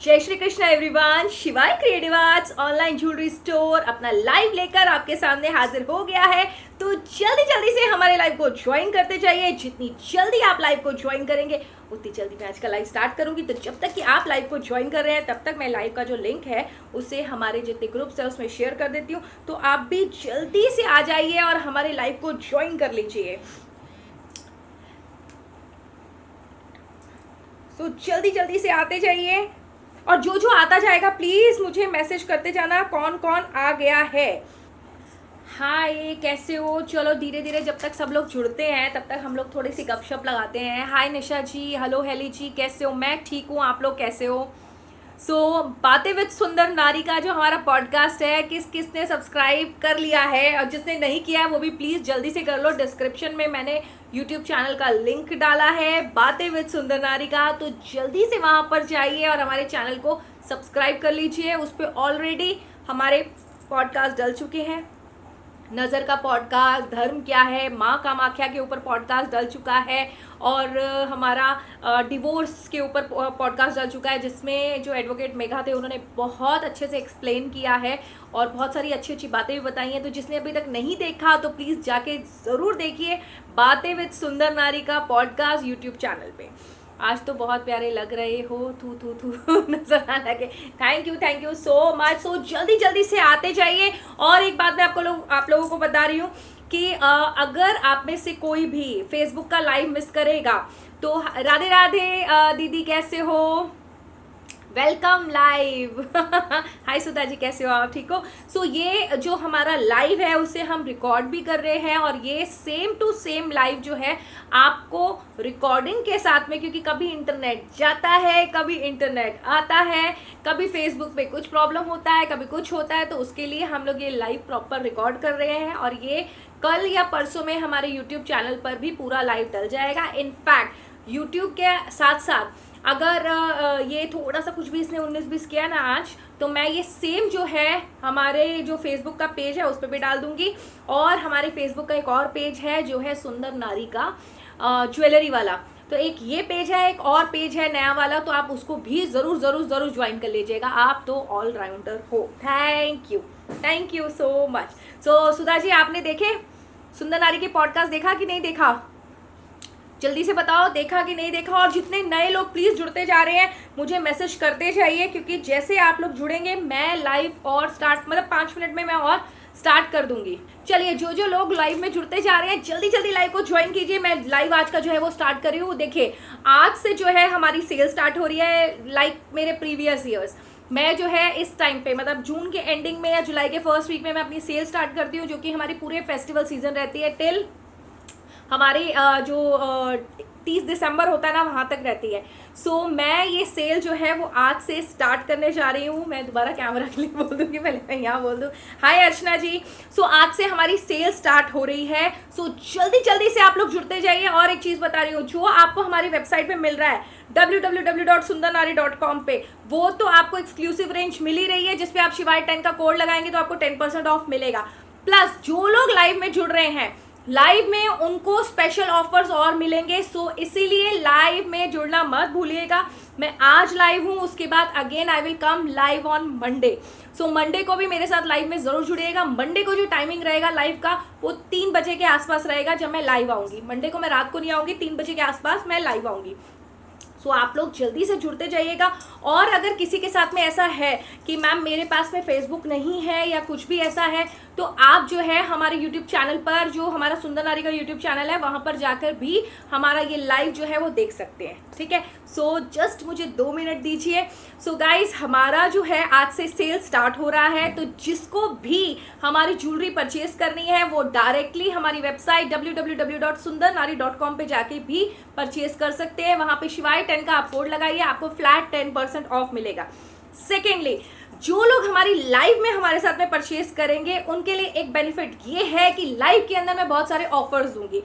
जय श्री कृष्ण एवरीवन। शिवाय creative arts online jewellery store अपना लाइव लेकर आपके सामने हाजिर हो गया है। तो जल्दी जल्दी से हमारे लाइव को ज्वाइन करते जाइए। जितनी जल्दी आप लाइव को ज्वाइन करेंगे उतनी जल्दी मैं आज का लाइव स्टार्ट करूंगी। तो जब तक कि आप लाइव को ज्वाइन कर रहे हैं तब तक मैं लाइव का जो लिंक है उसे हमारे जितने ग्रुप्स है उसमें शेयर कर देती हूँ। तो आप भी जल्दी से आ जाइए और हमारे लाइव को ज्वाइन कर लीजिए। तो जल्दी जल्दी से आते जाइए और जो जो आता जाएगा प्लीज मुझे मैसेज करते जाना कौन कौन आ गया है। हाय, कैसे हो? चलो धीरे धीरे जब तक सब लोग जुड़ते हैं तब तक हम लोग थोड़ी सी गपशप लगाते हैं। हाय निशा जी, हेलो हेली जी, कैसे हो? मैं ठीक हूँ, आप लोग कैसे हो? बातें विद सुंदर नारी का जो हमारा पॉडकास्ट है, किसने सब्सक्राइब कर लिया है और जिसने नहीं किया है वो भी प्लीज़ जल्दी से कर लो। डिस्क्रिप्शन में मैंने यूट्यूब चैनल का लिंक डाला है बातें विद सुंदर नारी का, तो जल्दी से वहाँ पर जाइए और हमारे चैनल को सब्सक्राइब कर लीजिए। उस पर ऑलरेडी हमारे पॉडकास्ट डल चुके हैं। नज़र का पॉडकास्ट, धर्म क्या है, माँ कामाख्या के ऊपर पॉडकास्ट डल चुका है और हमारा डिवोर्स के ऊपर पॉडकास्ट डल चुका है जिसमें जो एडवोकेट मेघा थे उन्होंने बहुत अच्छे से एक्सप्लेन किया है और बहुत सारी अच्छी अच्छी बातें भी बताई हैं। तो जिसने अभी तक नहीं देखा तो प्लीज़ जाके ज़रूर देखिए बातें विद सुंदर नारी का पॉडकास्ट यूट्यूब चैनल पे। आज तो बहुत प्यारे लग रहे हो, थू थू थू नजर आने लगे। Thank you so much. So जल्दी जल्दी से आते जाइए। और एक बात मैं आप लोगों को बता रही हूँ कि अगर आप में से कोई भी फेसबुक का लाइव मिस करेगा तो राधे राधे दीदी, कैसे हो? Welcome live. हाय सुधा जी, कैसे हो आप? ठीक हो? ये जो हमारा लाइव है उसे हम रिकॉर्ड भी कर रहे हैं और ये सेम टू सेम लाइव जो है आपको रिकॉर्डिंग के साथ में, क्योंकि कभी इंटरनेट जाता है, कभी इंटरनेट आता है, कभी फेसबुक पे कुछ प्रॉब्लम होता है, कभी कुछ होता है, तो उसके लिए हम लोग ये लाइव प्रॉपर रिकॉर्ड कर रहे हैं और ये कल या परसों में हमारे यूट्यूब चैनल पर भी पूरा लाइव डल जाएगा। इनफैक्ट यूट्यूब के साथ साथ अगर ये थोड़ा सा कुछ भी इसने 19-20 किया ना आज, तो मैं ये सेम जो है हमारे जो फेसबुक का पेज है उस पर भी डाल दूंगी। और हमारे फेसबुक का एक और पेज है जो है सुंदर नारी का ज्वेलरी वाला, तो एक ये पेज है, एक और पेज है नया वाला, तो आप उसको भी ज़रूर ज़रूर ज़रूर ज्वाइन कर लीजिएगा। आप तो ऑलराउंडर हो। Thank you so much. Sudha ji, आपने देखे सुंदर नारी के पॉडकास्ट, देखा कि नहीं देखा? जल्दी से बताओ, देखा कि नहीं देखा? और जितने नए लोग प्लीज़ जुड़ते जा रहे हैं मुझे मैसेज करते जाइए, क्योंकि जैसे आप लोग जुड़ेंगे मैं लाइव और स्टार्ट, मतलब 5 मिनट में मैं और स्टार्ट कर दूंगी। चलिए, जो लोग लाइव में जुड़ते जा रहे हैं जल्दी जल्दी लाइव को ज्वाइन कीजिए। मैं लाइव आज का जो है वो स्टार्ट कर रही हूँ। देखिए, आज से जो है हमारी सेल स्टार्ट हो रही है। लाइक मेरे प्रीवियस ईयर्स, मैं जो है इस टाइम पे, मतलब जून के एंडिंग में या जुलाई के फर्स्ट वीक में मैं अपनी सेल स्टार्ट करती हूँ, जो कि हमारी पूरे फेस्टिवल सीजन रहती है टिल हमारी जो 30 दिसंबर होता है ना, वहाँ तक रहती है। मैं ये सेल जो है वो आज से स्टार्ट करने जा रही हूँ। मैं दोबारा कैमरा के लिए बोल दूँगी, पहले मैं यहाँ बोल दूँ। हाय अर्चना जी। आज से हमारी सेल स्टार्ट हो रही है। जल्दी जल्दी से आप लोग जुड़ते जाइए। और एक चीज़ बता रही हूँ, जो आपको हमारी वेबसाइट पे मिल रहा है www.sundernari.com पे, वो तो आपको एक्सक्लूसिव रेंज मिल ही रही है, जिसपे आप शिवाय 10 का कोड लगाएंगे तो आपको 10% ऑफ मिलेगा। प्लस जो लोग लाइव में जुड़ रहे हैं, लाइव में उनको स्पेशल ऑफर्स और मिलेंगे। इसीलिए लाइव में जुड़ना मत भूलिएगा। मैं आज लाइव हूँ, उसके बाद again I will come live on Monday. Monday को भी मेरे साथ लाइव में ज़रूर जुड़िएगा। मंडे को जो टाइमिंग रहेगा लाइव का वो 3 बजे के आसपास रहेगा जब मैं लाइव आऊँगी। मंडे को मैं रात को नहीं आऊँगी, 3 बजे के आसपास मैं लाइव आऊँगी। आप लोग जल्दी से जुड़ते जाइएगा। और अगर किसी के साथ में ऐसा है कि मैम मेरे पास में फेसबुक नहीं है या कुछ भी ऐसा है, तो आप जो है हमारे यूट्यूब चैनल पर, जो हमारा सुंदर नारी का यूट्यूब चैनल है, वहाँ पर जाकर भी हमारा ये लाइव जो है वो देख सकते हैं। ठीक है, जस्ट मुझे 2 मिनट दीजिए। गाइज, हमारा जो है आज से सेल स्टार्ट हो रहा है, तो जिसको भी हमारी ज्वेलरी परचेज करनी है वो डायरेक्टली हमारी वेबसाइट www.sundernari.com पे जाके भी परचेज कर सकते हैं। वहाँ पे शिवाय 10 का आप कोड लगाइए, आपको फ्लैट 10% ऑफ मिलेगा। सेकेंडली, जो लोग हमारी लाइव में हमारे साथ में परचेज करेंगे उनके लिए एक बेनिफिट ये है कि लाइव के अंदर मैं बहुत सारे ऑफर्स दूंगी।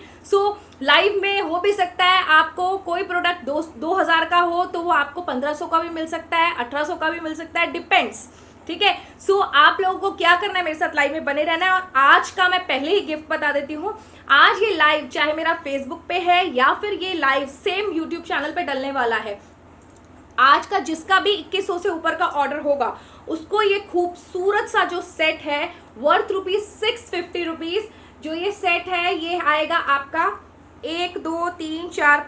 लाइव में हो भी सकता है आपको कोई प्रोडक्ट 2000 का हो तो वो आपको 1500 का भी मिल सकता है, 1800 का भी मिल सकता है, डिपेंड्स। ठीक है, आप लोगों को क्या करना है, मेरे साथ लाइव में बने रहना है। और आज का मैं पहले ही गिफ्ट बता देती हूँ। आज ये लाइव चाहे मेरा फेसबुक पे है या फिर ये लाइव सेम यूट्यूब चैनल पे डलने वाला है, आज का जिसका भी 2100 से ऊपर का ऑर्डर होगा उसको ये खूबसूरत सा जो सेट है वर्थ ₹650, जो ये सेट है ये आएगा आपका 1 2 3 4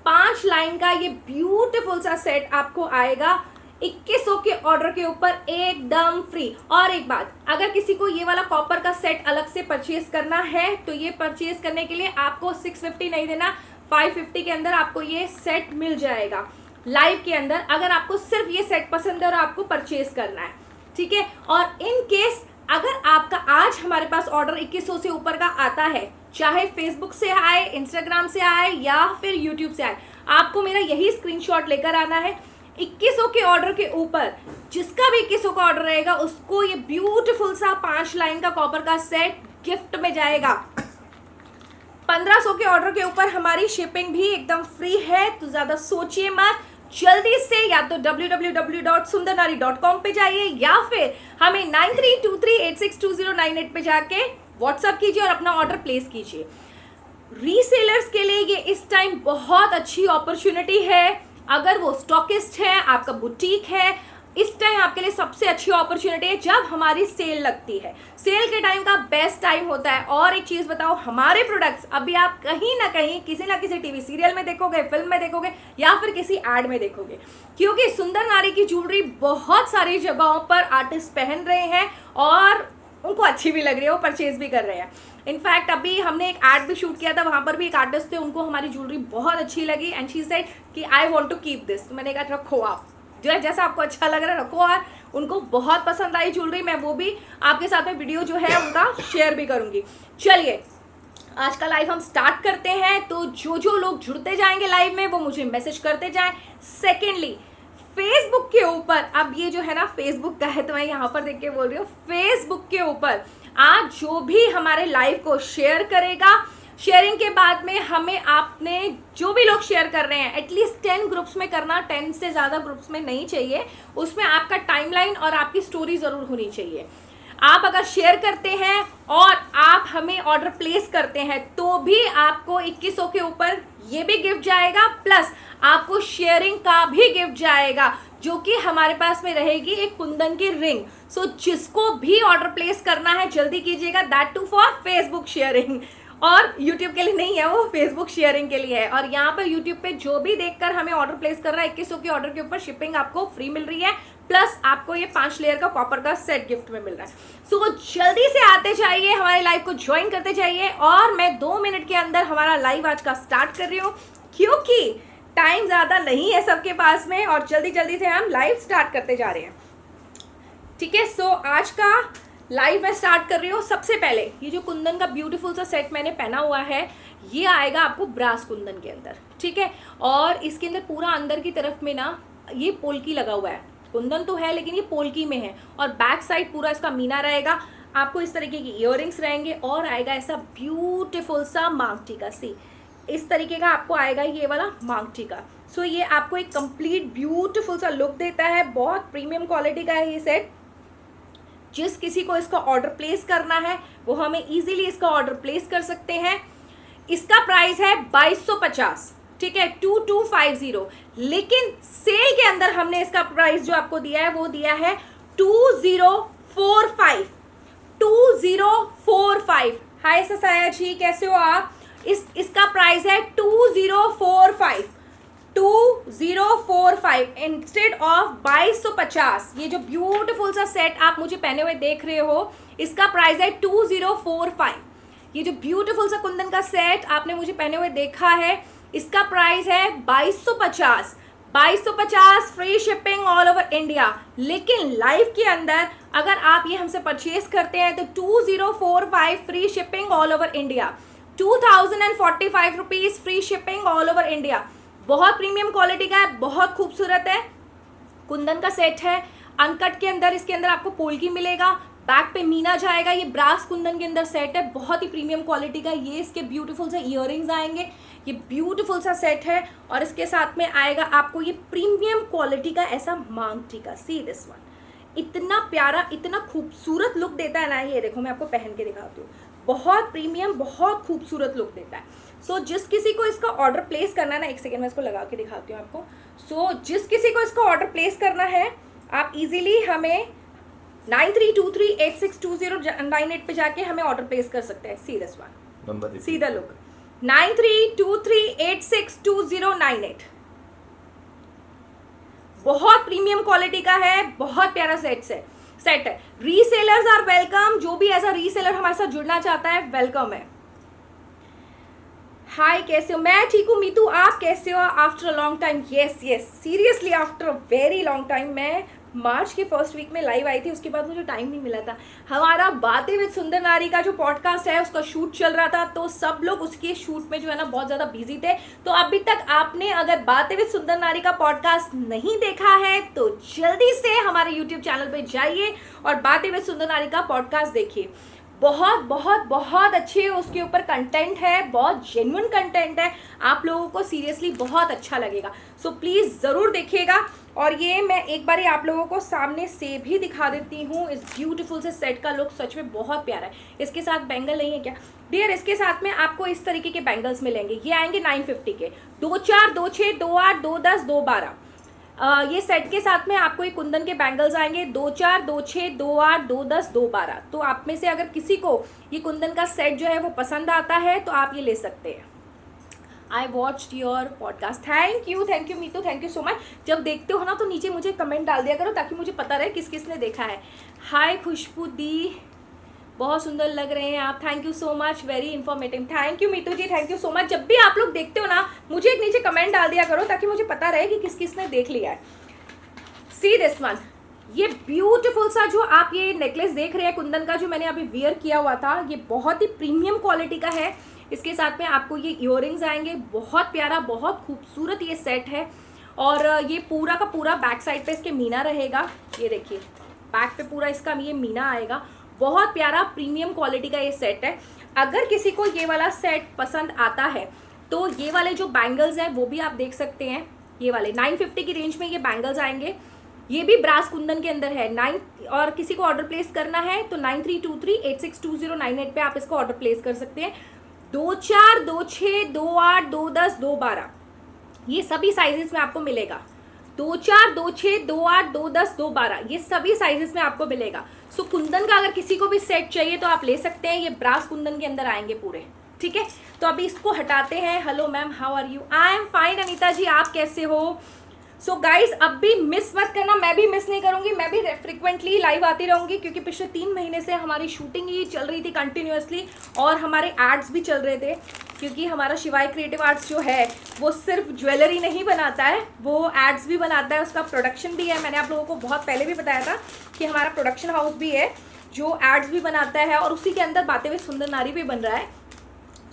5 लाइन का ये ब्यूटीफुल सा सेट आपको आएगा 2100 के ऑर्डर के ऊपर एकदम फ्री। और एक बात, अगर किसी को ये वाला कॉपर का सेट अलग से परचेज करना है तो ये परचेज करने के लिए आपको 650 नहीं देना, 550 के अंदर आपको ये सेट मिल जाएगा लाइव के अंदर, अगर आपको सिर्फ ये सेट पसंद है और आपको परचेज करना है, ठीक है। और इन केस अगर आपका आज हमारे पास ऑर्डर 2100 से ऊपर का आता है, चाहे फेसबुक से आए, इंस्टाग्राम से आए या फिर यूट्यूब से आए, आपको मेरा यही स्क्रीनशॉट लेकर आना है। 2100 के ऑर्डर के ऊपर जिसका भी 2100 का ऑर्डर रहेगा उसको ये ब्यूटीफुल सा 5 लाइन का कॉपर का सेट गिफ्ट में जाएगा। 1500 के ऑर्डर के ऊपर हमारी शिपिंग भी एकदम फ्री है, तो ज्यादा सोचिए मत, जल्दी से या तो www.sundernari.com पे जाइए या फिर हमें 9323862098 पे जाके व्हाट्सएप कीजिए और अपना ऑर्डर प्लेस कीजिए। रीसेलर्स के लिए ये इस टाइम बहुत अच्छी अपॉर्चुनिटी है। अगर वो स्टॉकिस्ट है, आपका बुटीक है, इस टाइम आपके लिए सबसे अच्छी अपॉर्चुनिटी है जब हमारी सेल लगती है। सेल के टाइम का बेस्ट टाइम होता है। और एक चीज बताओ, हमारे प्रोडक्ट्स अभी आप कहीं ना कहीं किसी ना किसी टीवी सीरियल में देखोगे, फिल्म में देखोगे या फिर किसी एड में देखोगे, क्योंकि सुंदर नारी की ज्वेलरी बहुत सारी जगहों पर आर्टिस्ट पहन रहे हैं और उनको अच्छी भी लग रही है, वो परचेज भी कर रहे हैं। इनफैक्ट अभी हमने एक एड भी शूट किया था, वहां पर भी एक आर्टिस्ट थे, उनको हमारी ज्वेलरी बहुत अच्छी लगी एंड शी सेड कि I want to keep this. तो मैंने कहा रखो, आप जो है जैसा आपको अच्छा लग रहा है रखो। और उनको बहुत पसंद आई ज्वेलरी, मैं वो भी आपके साथ में वीडियो जो है उनका शेयर भी करूंगी। चलिए आज का लाइव हम स्टार्ट करते हैं। तो जो लोग जुड़ते जाएंगे लाइव में वो मुझे मैसेज करते जाएं। सेकेंडली फेसबुक के ऊपर, अब ये जो है ना फेसबुक का है तो मैं यहाँ पर देख के बोल रही हूँ, फेसबुक के ऊपर आज जो भी हमारे लाइव को शेयर करेगा, शेयरिंग के बाद में हमें आपने जो भी लोग शेयर कर रहे हैं एटलीस्ट 10 ग्रुप्स में करना, 10 से ज़्यादा ग्रुप्स में नहीं चाहिए, उसमें आपका टाइमलाइन और आपकी स्टोरी ज़रूर होनी चाहिए। आप अगर शेयर करते हैं और आप हमें ऑर्डर प्लेस करते हैं तो भी आपको 2100 के ऊपर ये भी गिफ्ट जाएगा, प्लस आपको शेयरिंग का भी गिफ्ट जाएगा जो कि हमारे पास में रहेगी एक कुंदन की रिंग। सो जिसको भी ऑर्डर प्लेस करना है जल्दी कीजिएगा, that too for Facebook sharing. और यूट्यूब के लिए नहीं है, वो फेसबुक शेयरिंग के लिए है। और यहाँ पर यूट्यूब पे जो भी देखकर हमें ऑर्डर प्लेस कर रहा है 2100 के ऑर्डर के ऊपर शिपिंग आपको फ्री मिल रही है, प्लस आपको ये 5 लेयर का कॉपर का सेट गिफ्ट में मिल रहा है। सो जल्दी से आते जाइए, हमारे लाइव को ज्वाइन करते जाइए। और मैं 2 मिनट के अंदर हमारा लाइव आज का स्टार्ट कर रही हूँ क्योंकि टाइम ज़्यादा नहीं है सबके पास में और जल्दी जल्दी से हम लाइव स्टार्ट करते जा रहे हैं, ठीक है। सो आज का लाइव मैं स्टार्ट कर रही हूँ। सबसे पहले ये जो कुंदन का ब्यूटीफुल सा सेट मैंने पहना हुआ है, ये आएगा आपको ब्रास कुंदन के अंदर, ठीक है। और इसके अंदर पूरा अंदर की तरफ में ना ये पोल्की लगा हुआ है, कुंदन तो है लेकिन ये पोल्की में है। और बैक साइड पूरा इसका मीना रहेगा, आपको इस तरीके की इयररिंग्स रहेंगे और आएगा ऐसा ब्यूटीफुल सा मांग टीका। सी इस तरीके का आपको आएगा ये वाला मांग टीका। सो ये आपको एक कंप्लीट ब्यूटीफुल सा लुक देता है, बहुत प्रीमियम क्वालिटी का है ये सेट। जिस किसी को इसका ऑर्डर प्लेस करना है वो हमें इजीली इसका ऑर्डर प्लेस कर सकते हैं। इसका प्राइस है 2250, ठीक है, 2250। लेकिन सेल के अंदर हमने इसका प्राइस जो आपको दिया है वो दिया है 2045। 2045। हाय ससाया जी, कैसे हो आप? इसका प्राइस है 2045 इंस्टेड ऑफ 2250। ये जो ब्यूटीफुल सा सेट आप मुझे पहने हुए देख रहे हो, इसका प्राइस है 2045। ये जो ब्यूटीफुल सा कुंदन का सेट आपने मुझे पहने हुए देखा है, इसका प्राइस है 2250। 2250 free shipping all over India. लेकिन लाइव के अंदर अगर आप ये हमसे परचेज करते हैं तो 2045 free shipping all over India, 2045 rupees free shipping all over India. बहुत प्रीमियम क्वालिटी का है, बहुत खूबसूरत है, कुंदन का सेट है। अनकट के अंदर इसके अंदर आपको पोल्की मिलेगा, बैक पे मीना जाएगा। ये ब्रास कुंदन के अंदर सेट है, बहुत ही प्रीमियम क्वालिटी का। ये इसके ब्यूटीफुल से इयररिंग्स आएंगे, ये ब्यूटीफुल सा सेट है। और इसके साथ में आएगा आपको ये प्रीमियम क्वालिटी का ऐसा मांग टीका। सी दिस वन, इतना प्यारा, इतना खूबसूरत लुक देता है ना। ये देखो मैं आपको पहन के दिखाती हूँ, बहुत प्रीमियम, बहुत खूबसूरत लुक देता है। सो जिस किसी को इसका ऑर्डर प्लेस करना है ना, एक सेकेंड में इसको लगा के दिखाती हूँ आपको। सो जिस किसी को इसका ऑर्डर प्लेस करना है आप इजीली हमें 9323862098 पे जाके हमें ऑर्डर प्लेस कर सकते हैं। सी दिस वन नंबर सीधा लुक 9323862098। बहुत प्रीमियम क्वालिटी का है, बहुत प्यारा सेट है। रीसेलर्स आर वेलकम, जो भी ऐसा रीसेलर हमारे साथ जुड़ना चाहता है वेलकम है। हाय कैसे हो? मैं ठीक हूँ मीतू, आप कैसे हो? After a long time, yes seriously after a very long time. मैं मार्च के फर्स्ट वीक में लाइव आई थी, उसके बाद मुझे टाइम नहीं मिला था। हमारा बातें विद सुंदर नारी का जो पॉडकास्ट है उसका शूट चल रहा था, तो सब लोग उसके शूट में जो है ना बहुत ज़्यादा बिजी थे। तो अभी तक आपने अगर बातें विद सुंदर नारी का पॉडकास्ट नहीं देखा है तो जल्दी से हमारे यूट्यूब चैनल पर जाइए और बातें विद सुंदर नारी का पॉडकास्ट देखिए। बहुत बहुत बहुत अच्छे उसके ऊपर कंटेंट है, बहुत जेन्युइन कंटेंट है, आप लोगों को सीरियसली बहुत अच्छा लगेगा। सो प्लीज़ ज़रूर देखिएगा। और ये मैं एक बार आप लोगों को सामने से भी दिखा देती हूँ। इस ब्यूटीफुल से सेट का लुक सच में बहुत प्यारा है। इसके साथ बैंगल नहीं है क्या डियर? इसके साथ में आपको इस तरीके के बैंगल्स मिलेंगे। ये आएंगे 950 के, 2 4 2 6 2 8 2 10 2 12। ये सेट के साथ में आपको ये कुंदन के बैंगल्स आएंगे 2 4 2 6 2 8 2 10 2 12। तो आप में से अगर किसी को ये कुंदन का सेट जो है वो पसंद आता है तो आप ये ले सकते हैं। I watched your podcast, thank you Meetu, thank you so much. जब देखते हो ना तो नीचे मुझे कमेंट डाल दिया करो ताकि मुझे पता रहे किस किस ने देखा है। हाय खुशबू दी, बहुत सुंदर लग रहे हैं आप, thank you so much, very informative. Thank you Meetu ji, thank you so much. जब भी आप लोग देखते हो ना मुझे एक नीचे कमेंट डाल दिया करो ताकि मुझे पता रहे कि किस किस ने देख लिया है। सी दिस वन, ये ब्यूटीफुल सा जो आप ये नेकलेस देख रहे हैं कुंदन का, जो मैंने अभी वियर किया हुआ था, ये बहुत ही प्रीमियम क्वालिटी का है। इसके साथ में आपको ये इयररिंग्स आएंगे, बहुत प्यारा बहुत खूबसूरत ये सेट है। और ये पूरा का पूरा बैक साइड पे इसके मीना रहेगा। ये देखिए बैक पे पूरा इसका ये मीना आएगा, बहुत प्यारा प्रीमियम क्वालिटी का ये सेट है। अगर किसी को ये वाला सेट पसंद आता है तो ये वाले जो बैंगल्स हैं वो भी आप देख सकते हैं। ये वाले 950 की रेंज में ये बैंगल्स आएंगे, ये भी ब्रास कुंदन के अंदर है। और किसी को ऑर्डर प्लेस करना है तो 9323862098 पे आप इसको ऑर्डर प्लेस कर सकते हैं। 2 4 2 6 2 8 2 10 2 12 ये सभी साइजेस में आपको मिलेगा। 2 4 2 6 2 8 2 10 2 12 ये सभी साइजेस में आपको मिलेगा। सो कुंदन का अगर किसी को भी सेट चाहिए तो आप ले सकते हैं। ये ब्रास कुंदन के अंदर आएंगे पूरे, ठीक है। तो अभी इसको हटाते हैं। Hello ma'am, how are you? I am fine Anita ji, आप कैसे हो? सो गाइज अब भी मिस मत करना, मैं भी मिस नहीं करूंगी, मैं भी फ्रिक्वेंटली लाइव आती रहूंगी क्योंकि पिछले 3 महीने से हमारी शूटिंग ही चल रही थी कंटिन्यूअसली और हमारे एड्स भी चल रहे थे। क्योंकि हमारा शिवाय क्रिएटिव आर्ट्स जो है वो सिर्फ ज्वेलरी नहीं बनाता है, वो एड्स भी बनाता है, उसका प्रोडक्शन भी है। मैंने आप लोगों को बहुत पहले भी बताया था कि हमारा प्रोडक्शन हाउस भी है जो एड्स भी बनाता है और उसी के अंदर बातें हुई सुंदर नारी भी बन रहा है।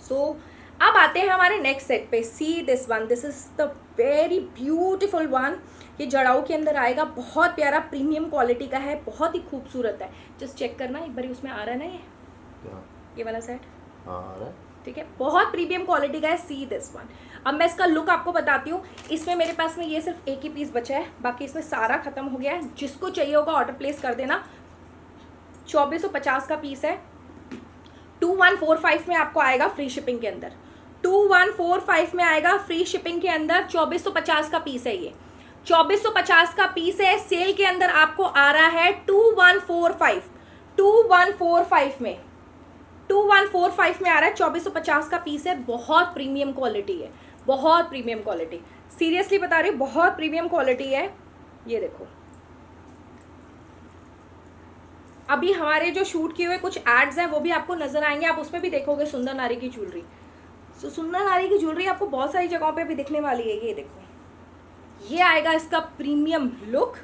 सो अब आते हैं हमारे नेक्स्ट सेट पे। सी this one, this is the very beautiful one. ये जड़ाऊ के अंदर आएगा, बहुत प्यारा प्रीमियम क्वालिटी का है, बहुत ही खूबसूरत है। जस्ट चेक करना एक बार, उसमें आ रहा है ना ये वाला सेट आ रहा है, ठीक है, बहुत प्रीमियम क्वालिटी का है। सी दिस वन। अब मैं इसका लुक आपको बताती हूँ। इसमें मेरे पास में ये सिर्फ एक ही पीस बचा है, बाकी इसमें सारा खत्म हो गया है। जिसको चाहिए होगा ऑर्डर प्लेस कर देना। 2450 का पीस है। 2145 में आपको आएगा फ्री शिपिंग के अंदर। 2145 में आएगा फ्री शिपिंग के अंदर। 2450 का पीस है ये, 2450 का पीस है। सेल के अंदर आपको आ रहा है 2145 में, 2145 में आ रहा है। 2450 का पीस है, बहुत प्रीमियम क्वालिटी है, बहुत प्रीमियम क्वालिटी, सीरियसली बता रही हूँ, बहुत प्रीमियम क्वालिटी है। ये देखो अभी हमारे जो शूट किए हुए कुछ एड्स हैं वो भी आपको नजर आएंगे, आप उसमें भी देखोगे सुंदर नारी की ज्वेलरी। सो सुंदर नारी की ज्वेलरी आपको बहुत सारी जगहों पे भी दिखने वाली है। ये देखो, ये आएगा इसका प्रीमियम लुक।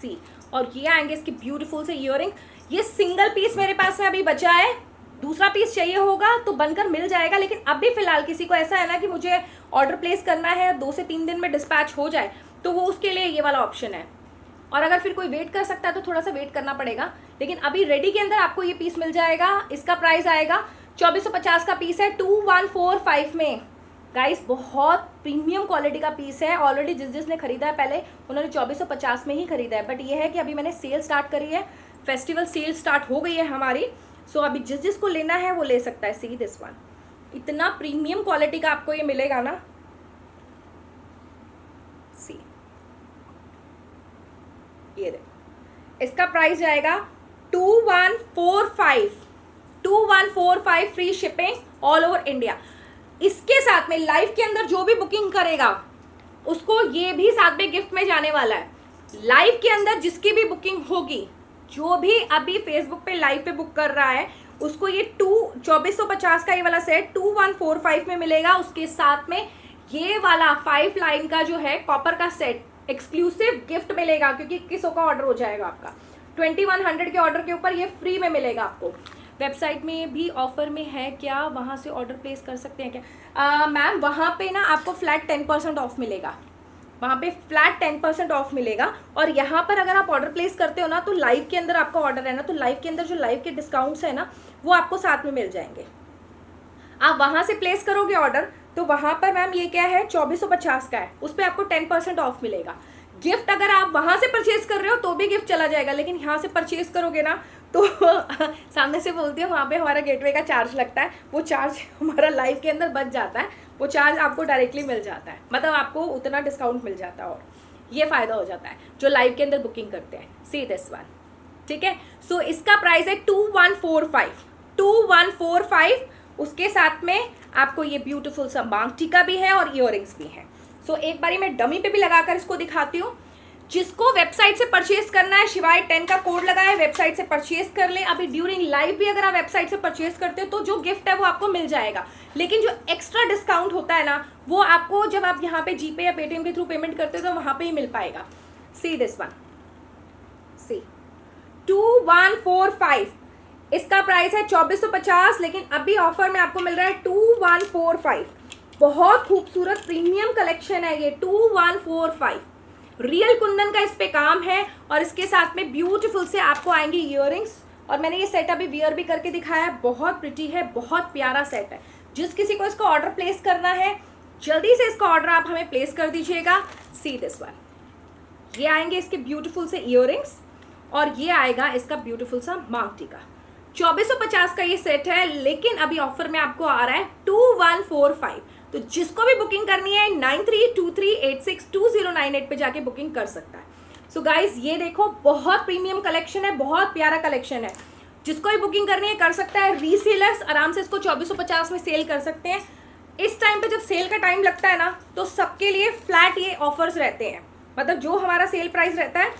सी, और ये आएंगे इसके ब्यूटीफुल से इयररिंग। ये सिंगल पीस मेरे पास में अभी बचा है, दूसरा पीस चाहिए होगा तो बनकर मिल जाएगा। लेकिन अभी फिलहाल किसी को ऐसा है ना कि मुझे ऑर्डर प्लेस करना है 2 से 3 दिन में डिस्पैच हो जाए, तो वो उसके लिए ये वाला ऑप्शन है। और अगर फिर कोई वेट कर सकता है तो थोड़ा सा वेट करना पड़ेगा, लेकिन अभी रेडी के अंदर आपको ये पीस मिल जाएगा। इसका प्राइस आएगा 2450 का पीस है 2145 में। गाइस बहुत प्रीमियम क्वालिटी का पीस है। ऑलरेडी जिसने खरीदा है पहले उन्होंने 2450 में ही खरीदा है। बट ये है कि अभी मैंने सेल स्टार्ट करी है, फेस्टिवल सेल स्टार्ट हो गई है हमारी। सो अभी जिसको लेना है वो ले सकता है। सी दिस वन, इतना प्रीमियम क्वालिटी का आपको ये मिलेगा ना। सी ये देखो, इसका प्राइस जाएगा 2145 free shipping all over India. इसके साथ में लाइव के अंदर जो भी बुकिंग करेगा उसको ये भी साथ में गिफ्ट में जाने वाला है। लाइव के अंदर जिसकी भी बुकिंग होगी, जो भी अभी फेसबुक पे लाइव पे बुक कर रहा है, उसको ये 2450 का ये वाला सेट 2145 में मिलेगा। उसके साथ में ये वाला 5 लाइन का जो है कॉपर का सेट एक्सक्लूसिव गिफ्ट मिलेगा, क्योंकि 2100 का ऑर्डर हो जाएगा आपका। 2100 के ऑर्डर के ऊपर ये फ्री में मिलेगा आपको। वेबसाइट में भी ऑफर में है क्या, वहाँ से ऑर्डर प्लेस कर सकते हैं क्या? मैम वहाँ पे ना आपको फ्लैट 10% ऑफ मिलेगा, वहाँ पे फ्लैट 10% ऑफ मिलेगा। और यहाँ पर अगर आप ऑर्डर प्लेस करते हो ना, तो लाइव के अंदर आपका ऑर्डर है ना, तो लाइव के अंदर जो लाइव के डिस्काउंट्स है ना, वो आपको साथ में मिल जाएंगे। आप वहाँ से प्लेस करोगे ऑर्डर, तो वहाँ पर मैम ये क्या है 2450 का है, उस पर आपको 10% ऑफ मिलेगा। गिफ्ट अगर आप वहाँ से परचेज कर रहे हो तो भी गिफ्ट चला जाएगा, लेकिन यहाँ से परचेज करोगे ना तो सामने से बोलती है वहाँ पे हमारा गेटवे का चार्ज लगता है, वो चार्ज हमारा लाइव के अंदर बच जाता है, वो चार्ज आपको डायरेक्टली मिल जाता है, मतलब आपको उतना डिस्काउंट मिल जाता है और ये फ़ायदा हो जाता है जो लाइव के अंदर बुकिंग करते हैं। सी दिस वन, ठीक है। सो इसका प्राइस है 2145। उसके साथ में आपको ये ब्यूटीफुल सा मांग टीका भी है और इयररिंग्स भी है। सो एक बारी मैं डमी पे भी लगाकर इसको दिखाती हूँ। जिसको वेबसाइट से परचेज करना है, शिवाय 10 का कोड लगा है, वेबसाइट से परचेज कर ले। अभी ड्यूरिंग लाइव भी अगर आप वेबसाइट से परचेज करते हो तो जो गिफ्ट है वो आपको मिल जाएगा, लेकिन जो एक्स्ट्रा डिस्काउंट होता है ना, वो आपको जब आप यहाँ पे जीपे या पेटीएम के थ्रू पेमेंट करते हो तो वहाँ पे ही मिल पाएगा। सी दिस वन, सी 2145, इसका प्राइस है 2450, लेकिन अभी ऑफर में आपको मिल रहा है 2145। बहुत खूबसूरत प्रीमियम कलेक्शन है ये 2145। रियल कुंदन का इस पे काम है और इसके साथ में ब्यूटीफुल से आपको आएंगे इयररिंग्स। और मैंने ये सेट अभी वियर भी करके दिखाया है, बहुत प्रिटी है, बहुत प्यारा सेट है। जिस किसी को इसका ऑर्डर प्लेस करना है, जल्दी से इसका ऑर्डर आप हमें प्लेस कर दीजिएगा। सी दिस वन, ये आएंगे इसके ब्यूटीफुल से इयररिंग्स और ये आएगा इसका ब्यूटीफुल सा मांग टीका। 2450 का ये सेट है, लेकिन अभी ऑफर में आपको आ रहा है 2145। तो जिसको भी बुकिंग करनी है 9323862098 पे जाके बुकिंग कर सकता है। सो गाइज ये देखो, बहुत प्रीमियम कलेक्शन है, बहुत प्यारा कलेक्शन है। जिसको भी बुकिंग करनी है कर सकता है। रीसेलर्स आराम से इसको 2450 में सेल कर सकते हैं। इस टाइम पे जब सेल का टाइम लगता है ना, तो सबके लिए फ्लैट ये ऑफर्स रहते हैं, मतलब जो हमारा सेल प्राइस रहता है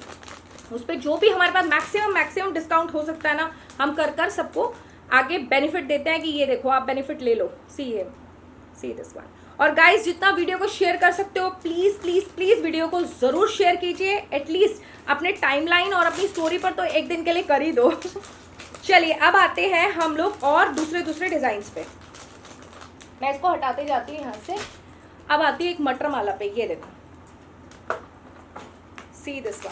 उस पर जो भी हमारे पास मैक्सिमम डिस्काउंट हो सकता है ना, हम कर सबको आगे बेनिफिट देते हैं कि ये देखो आप बेनिफिट ले लो। See this one. और गाइस जितना वीडियो को शेयर कर सकते हो प्लीज़ प्लीज़ प्लीज़ वीडियो को ज़रूर शेयर कीजिए। एटलीस्ट अपने टाइमलाइन और अपनी स्टोरी पर तो एक दिन के लिए कर ही दो। चलिए अब आते हैं हम लोग और दूसरे डिज़ाइंस पे। मैं इसको हटाते जाती हूँ यहाँ से। अब आती है एक मटर माला पे, ये देखो, सी दिस वन।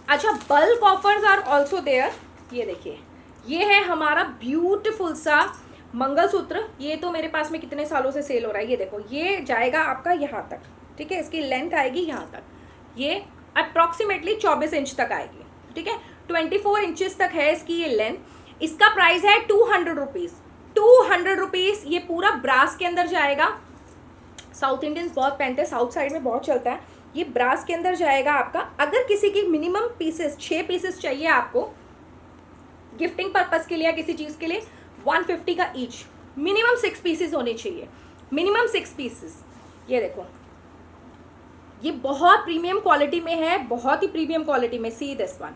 अच्छा, bulk offers are also there. ये देखिए, ये है हमारा ब्यूटीफुल सा मंगलसूत्र। ये तो मेरे पास में कितने सालों से सेल हो रहा है। ये देखो, ये जाएगा आपका यहाँ तक, ठीक है, इसकी लेंथ आएगी यहाँ तक, ये अप्रॉक्सीमेटली 24 इंच तक आएगी, ठीक है, 24 इंचेस तक है इसकी ये लेंथ। इसका प्राइस है 200 रुपीज़। 200 रुपीज़। ये पूरा ब्रास के अंदर जाएगा। साउथ इंडियंस बहुत पहनते हैं, साउथ साइड में बहुत चलता है। ये ब्रास के अंदर जाएगा आपका। अगर किसी की मिनिमम पीसेस 6 पीसेस चाहिए आपको गिफ्टिंग पर्पस के लिए या किसी चीज़ के लिए, 150 का ईच। मिनिमम 6 पीसेस होने चाहिए, मिनिमम 6 पीसेस। ये देखो, ये बहुत प्रीमियम क्वालिटी में है, बहुत ही प्रीमियम क्वालिटी में। सी दिस वन,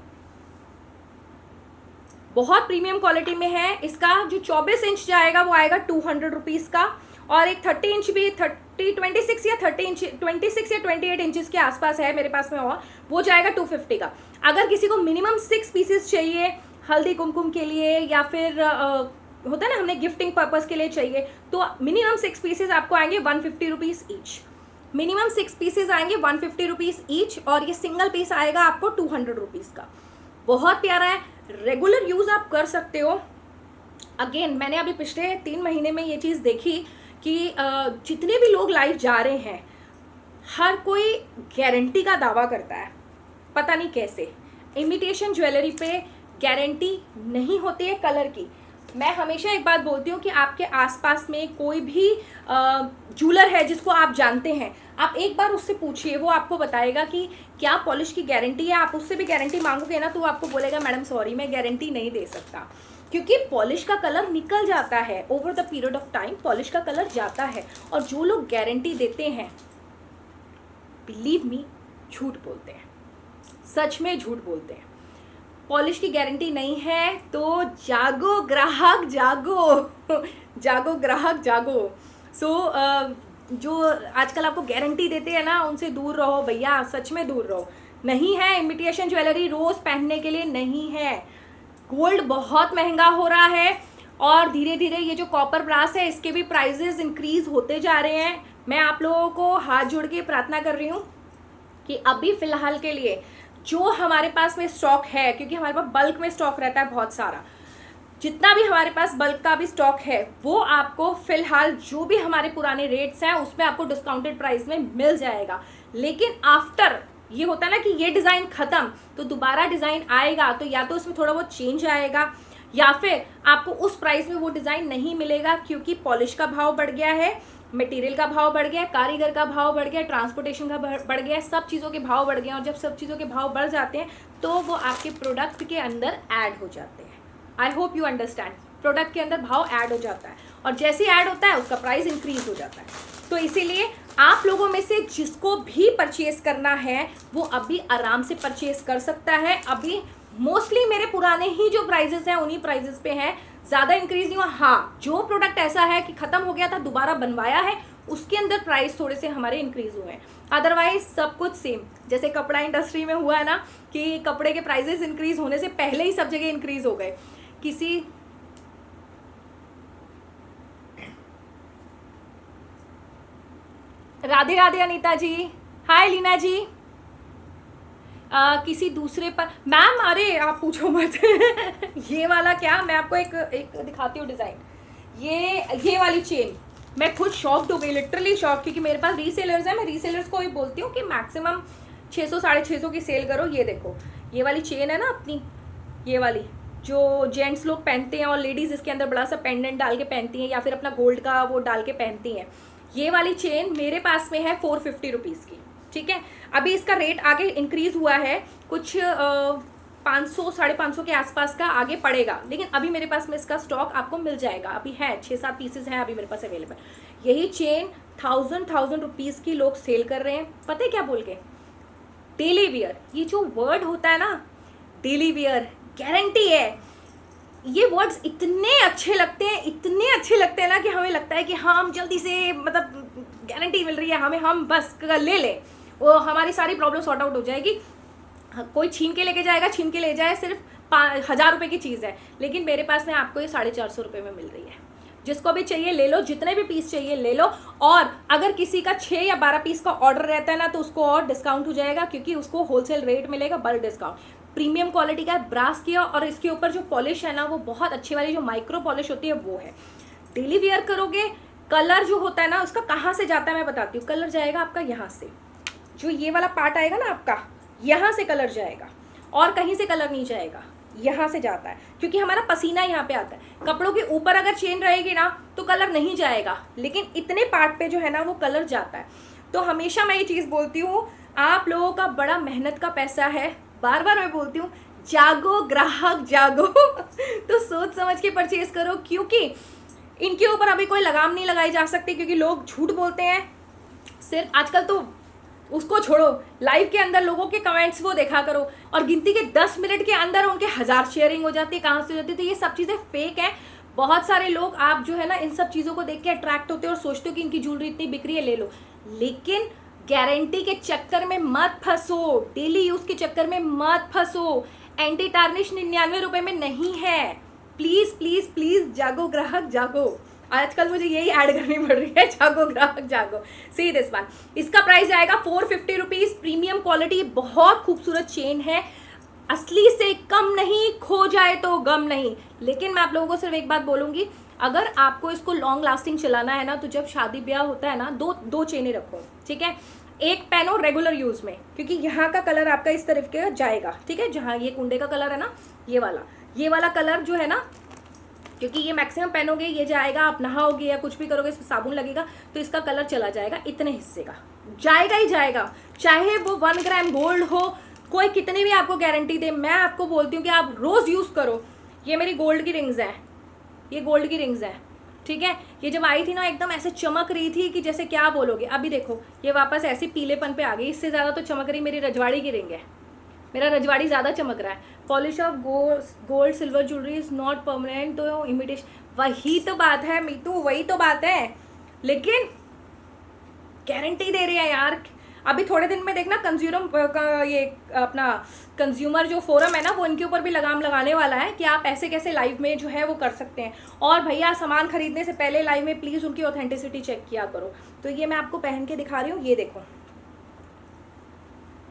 बहुत प्रीमियम क्वालिटी में है। इसका जो 24 इंच जाएगा वो आएगा 200 रुपीज़ का, और एक 30 इंच भी 26 या 28 इंचेस के आसपास है मेरे पास में, और वो जाएगा 250 का। अगर किसी को मिनिमम 6 पीसेस चाहिए हल्दी कुमकुम के लिए, या फिर होता है ना हमने गिफ्टिंग पर्पस के लिए चाहिए, तो मिनिमम 6 पीसेस आपको आएंगे 150 रुपीज़ ईच। मिनिमम 6 पीसेस आएंगे 150 रुपीज़ ईच, और ये सिंगल पीस आएगा आपको 200 रुपीज़ का। बहुत प्यारा है, रेगुलर यूज़ आप कर सकते हो। अगेन मैंने अभी पिछले 3 महीने में ये चीज़ देखी कि जितने भी लोग लाइव जा रहे हैं, हर कोई गारंटी का दावा करता है, पता नहीं कैसे। इमिटेशन ज्वेलरी पे गारंटी नहीं होती है कलर की। मैं हमेशा एक बात बोलती हूँ कि आपके आसपास में कोई भी जूलर है जिसको आप जानते हैं, आप एक बार उससे पूछिए, वो आपको बताएगा कि क्या पॉलिश की गारंटी है। आप उससे भी गारंटी मांगोगे ना तो वो आपको बोलेगा मैडम सॉरी मैं गारंटी नहीं दे सकता, क्योंकि पॉलिश का कलर निकल जाता है over the period of time, polish का कलर जाता है। और जो लोग गारंटी देते हैं बिलीव मी झूठ बोलते हैं, सच में झूठ बोलते हैं। पॉलिश की गारंटी नहीं है तो जागो ग्राहक जागो जागो ग्राहक जागो। जो आजकल आपको गारंटी देते हैं ना उनसे दूर रहो भैया, सच में दूर रहो। नहीं है इमिटेशन ज्वेलरी रोज पहनने के लिए, नहीं है। गोल्ड बहुत महंगा हो रहा है और धीरे धीरे ये जो कॉपर ब्रास है इसके भी प्राइजेस इंक्रीज होते जा रहे हैं। मैं आप लोगों को हाथ जोड़ के प्रार्थना कर रही हूँ कि अभी फिलहाल के लिए जो हमारे पास में स्टॉक है, क्योंकि हमारे पास बल्क में स्टॉक रहता है बहुत सारा, जितना भी हमारे पास बल्क का भी स्टॉक है वो आपको फिलहाल जो भी हमारे पुराने रेट्स हैं उसमें आपको डिस्काउंटेड प्राइस में मिल जाएगा। लेकिन आफ्टर ये होता है ना कि ये डिज़ाइन ख़त्म तो दोबारा डिज़ाइन आएगा, तो या तो उसमें थोड़ा बहुत चेंज आएगा या फिर आपको उस प्राइस में वो डिज़ाइन नहीं मिलेगा, क्योंकि पॉलिश का भाव बढ़ गया है, मटेरियल का भाव बढ़ गया, कारीगर का भाव बढ़ गया, ट्रांसपोर्टेशन का बढ़ गया, सब चीज़ों के भाव बढ़ गए। और जब सब चीज़ों के भाव बढ़ जाते हैं तो वो आपके प्रोडक्ट के अंदर ऐड हो जाते हैं। I hope you understand, product के अंदर भाव ऐड हो जाता है और जैसे ऐड होता है उसका प्राइस इंक्रीज हो जाता है। तो इसीलिए आप लोगों में से जिसको भी परचेज करना है वो अभी आराम से परचेज कर सकता है। अभी मोस्टली मेरे पुराने ही जो प्राइजेस हैं उन्हीं प्राइजेस पे हैं, ज़्यादा इंक्रीज नहीं हुआ। हाँ, जो प्रोडक्ट ऐसा है कि ख़त्म हो गया था दोबारा बनवाया है उसके अंदर प्राइस थोड़े से हमारे इंक्रीज हुए हैं, अदरवाइज सब कुछ सेम। जैसे कपड़ा इंडस्ट्री में हुआ है ना कि कपड़े के प्राइजेस इंक्रीज होने से पहले ही सब जगह इंक्रीज हो गए। किसी राधे राधे अनीता जी, हाय लीना जी। किसी दूसरे पर मैम, अरे आप पूछो मत ये वाला क्या, मैं आपको एक दिखाती हूँ डिज़ाइन। ये वाली चेन मैं खुद शॉक्ड हो गई, लिटरली शॉक, क्योंकि मेरे पास रीसेलर्स हैं। मैं रीसेलर्स को ही बोलती हूँ कि मैक्सिमम 600 650 की सेल करो। ये देखो ये वाली चेन है ना अपनी, ये वाली जो जेंट्स लोग पहनते हैं और लेडीज़ इसके अंदर बड़ा सा पेंडेंट डाल के पहनती हैं या फिर अपना गोल्ड का वो डाल के पहनती हैं। ये वाली चेन मेरे पास में है 450 रुपीज़ की, ठीक है। अभी इसका रेट आगे इंक्रीज़ हुआ है, कुछ 500 550 के आसपास का आगे पड़ेगा, लेकिन अभी मेरे पास में इसका स्टॉक आपको मिल जाएगा। अभी है 6-7 पीसेज हैं अभी मेरे पास अवेलेबल। यही चेन 1000 रुपीज़ की लोग सेल कर रहे हैं, पता है क्या बोल के, डेली वियर। ये जो वर्ड होता है ना डेली वियर, गारंटी है, ये वर्ड्स इतने अच्छे लगते हैं, इतने अच्छे लगते हैं ना कि हमें लगता है कि हाँ हम जल्दी से, मतलब गारंटी मिल रही है हमें, हम बस ले लें, वो हमारी सारी प्रॉब्लम सॉर्ट आउट हो जाएगी। कोई छीन के लेके जाएगा, छीन के ले जाए, सिर्फ 1000 रुपये की चीज़ है, लेकिन मेरे पास में आपको ये 450 रुपये में मिल रही है। जिसको भी चाहिए ले लो, जितने भी पीस चाहिए ले लो। और अगर किसी का 6 या 12 पीस का ऑर्डर रहता है ना तो उसको और डिस्काउंट हो जाएगा, क्योंकि उसको होलसेल रेट मिलेगा, बल्क डिस्काउंट। प्रीमियम क्वालिटी का ब्रास किया और इसके ऊपर जो पॉलिश है ना वो बहुत अच्छी वाली जो माइक्रो पॉलिश होती है वो है। डेली वियर करोगे, कलर जो होता है ना उसका कहाँ से जाता है मैं बताती हूँ। कलर जाएगा आपका यहाँ से, जो ये वाला पार्ट आएगा ना आपका, यहाँ से कलर जाएगा और कहीं से कलर नहीं जाएगा, यहाँ से जाता है, क्योंकि हमारा पसीना यहाँ पे आता है। कपड़ों के ऊपर अगर चेन रहेगी ना तो कलर नहीं जाएगा, लेकिन इतने पार्ट पे जो है ना वो कलर जाता है। तो हमेशा मैं ये चीज़ बोलती हूँ, आप लोगों का बड़ा मेहनत का पैसा है, बार बार मैं बोलती हूँ, जागो ग्राहक जागो तो सोच समझ के परचेज करो, क्योंकि इनके ऊपर अभी कोई लगाम नहीं लगाई जा सकती, क्योंकि लोग झूठ बोलते हैं। सिर्फ आजकल तो उसको छोड़ो, लाइव के अंदर लोगों के कमेंट्स वो देखा करो और गिनती के 10 मिनट के अंदर उनके 1000 शेयरिंग हो जाती है, कहाँ से हो जाती है। तो ये सब चीज़ें फेक हैं। बहुत सारे लोग आप जो है ना इन सब चीज़ों को देख के अट्रैक्ट होते हो और सोचते हो कि इनकी ज्वेलरी इतनी बिक्री है, ले लो, लेकिन गारंटी के चक्कर में मत फंसो, डेली यूज़ के चक्कर में मत फंसो। एंटी टार्निश 99 रुपये में नहीं है। प्लीज़ प्लीज़ प्लीज़ जागो ग्राहक जागो। आजकल मुझे यही ऐड करनी पड़ रही है, जागो ग्राहक जागो। सी दिस वन, इसका प्राइस आएगा 450 रुपीज़। प्रीमियम क्वालिटी, बहुत खूबसूरत चेन है, असली से कम नहीं, खो जाए तो गम नहीं। लेकिन मैं आप लोगों को सिर्फ एक बात बोलूँगी, अगर आपको इसको लॉन्ग लास्टिंग चलाना है ना तो जब शादी ब्याह होता है ना, दो चेनें रखो, ठीक है। एक पहनो रेगुलर यूज़ में, क्योंकि यहाँ का कलर आपका इस तरफ के जाएगा, ठीक है। जहाँ ये कुंडे का कलर है ना, ये वाला कलर जो है ना, क्योंकि ये मैक्सिमम पहनोगे ये जाएगा, आप नहाओगे या कुछ भी करोगे इसमें साबुन लगेगा तो इसका कलर चला जाएगा, इतने हिस्से का जाएगा ही जाएगा, चाहे वो 1 ग्राम गोल्ड हो, कोई कितनी भी आपको गारंटी दे। मैं आपको बोलती हूँ कि आप रोज़ यूज़ करो। ये मेरी गोल्ड की रिंग्स हैं, ये गोल्ड की रिंग्स हैं, ठीक है। ये जब आई थी ना एकदम ऐसे चमक रही थी कि जैसे क्या बोलोगे। अभी देखो ये वापस ऐसी पीलेपन पे आ गई। इससे ज़्यादा तो चमक रही मेरी रजवाड़ी की रिंग है, मेरा रजवाड़ी ज़्यादा चमक रहा है। Polish of gold silver jewellery is not permanent, तो इमिटेशन, वही तो बात है मीतू, वही तो बात है, लेकिन गारंटी दे रही है यार। अभी थोड़े दिन में देखना कंज्यूमर ये अपना कंज्यूमर जो फोरम है ना, वो इनके ऊपर भी लगाम लगाने वाला है कि आप ऐसे कैसे लाइव में जो है वो कर सकते हैं। और भैया सामान खरीदने से पहले लाइव में प्लीज़ उनकी ऑथेंटिसिटी चेक किया करो। तो ये मैं आपको पहन के दिखा रही हूँ, ये देखो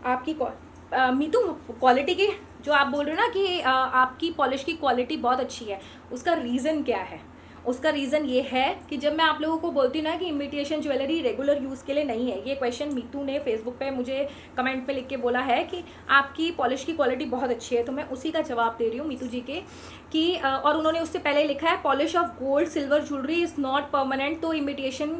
आपकी मीतू क्वालिटी की जो आप बोल रहे हो ना कि आपकी पॉलिश की क्वालिटी बहुत अच्छी है, उसका रीज़न क्या है? उसका रीज़न ये है कि जब मैं आप लोगों को बोलती हूँ ना कि इमिटेशन ज्वेलरी रेगुलर यूज़ के लिए नहीं है, ये क्वेश्चन मीतू ने फेसबुक पे मुझे कमेंट पे लिख के बोला है कि आपकी पॉलिश की क्वालिटी बहुत अच्छी है, तो मैं उसी का जवाब दे रही हूँ मीतू जी के कि और उन्होंने उससे पहले लिखा है polish of gold silver jewellery is not permanent, तो इमिटेशन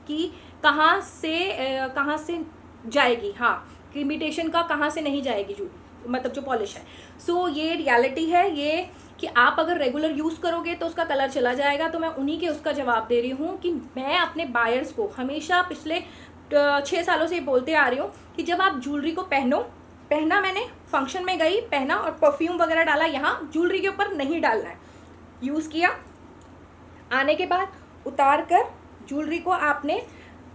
की कहाँ से जाएगी, हाँ इमिटेशन का कहाँ से नहीं जाएगी जो मतलब जो पॉलिश है। सो ये रियलिटी है ये कि आप अगर रेगुलर यूज़ करोगे तो उसका कलर चला जाएगा। तो मैं उन्हीं के उसका जवाब दे रही हूँ कि मैं अपने बायर्स को हमेशा पिछले 6 सालों से बोलते आ रही हूँ कि जब आप ज्वेलरी को पहना मैंने फंक्शन में गई, पहना और परफ्यूम वगैरह डाला, यहाँ ज्वेलरी के ऊपर नहीं डालना है। यूज़ किया, आने के बाद उतार कर ज्वेलरी को आपने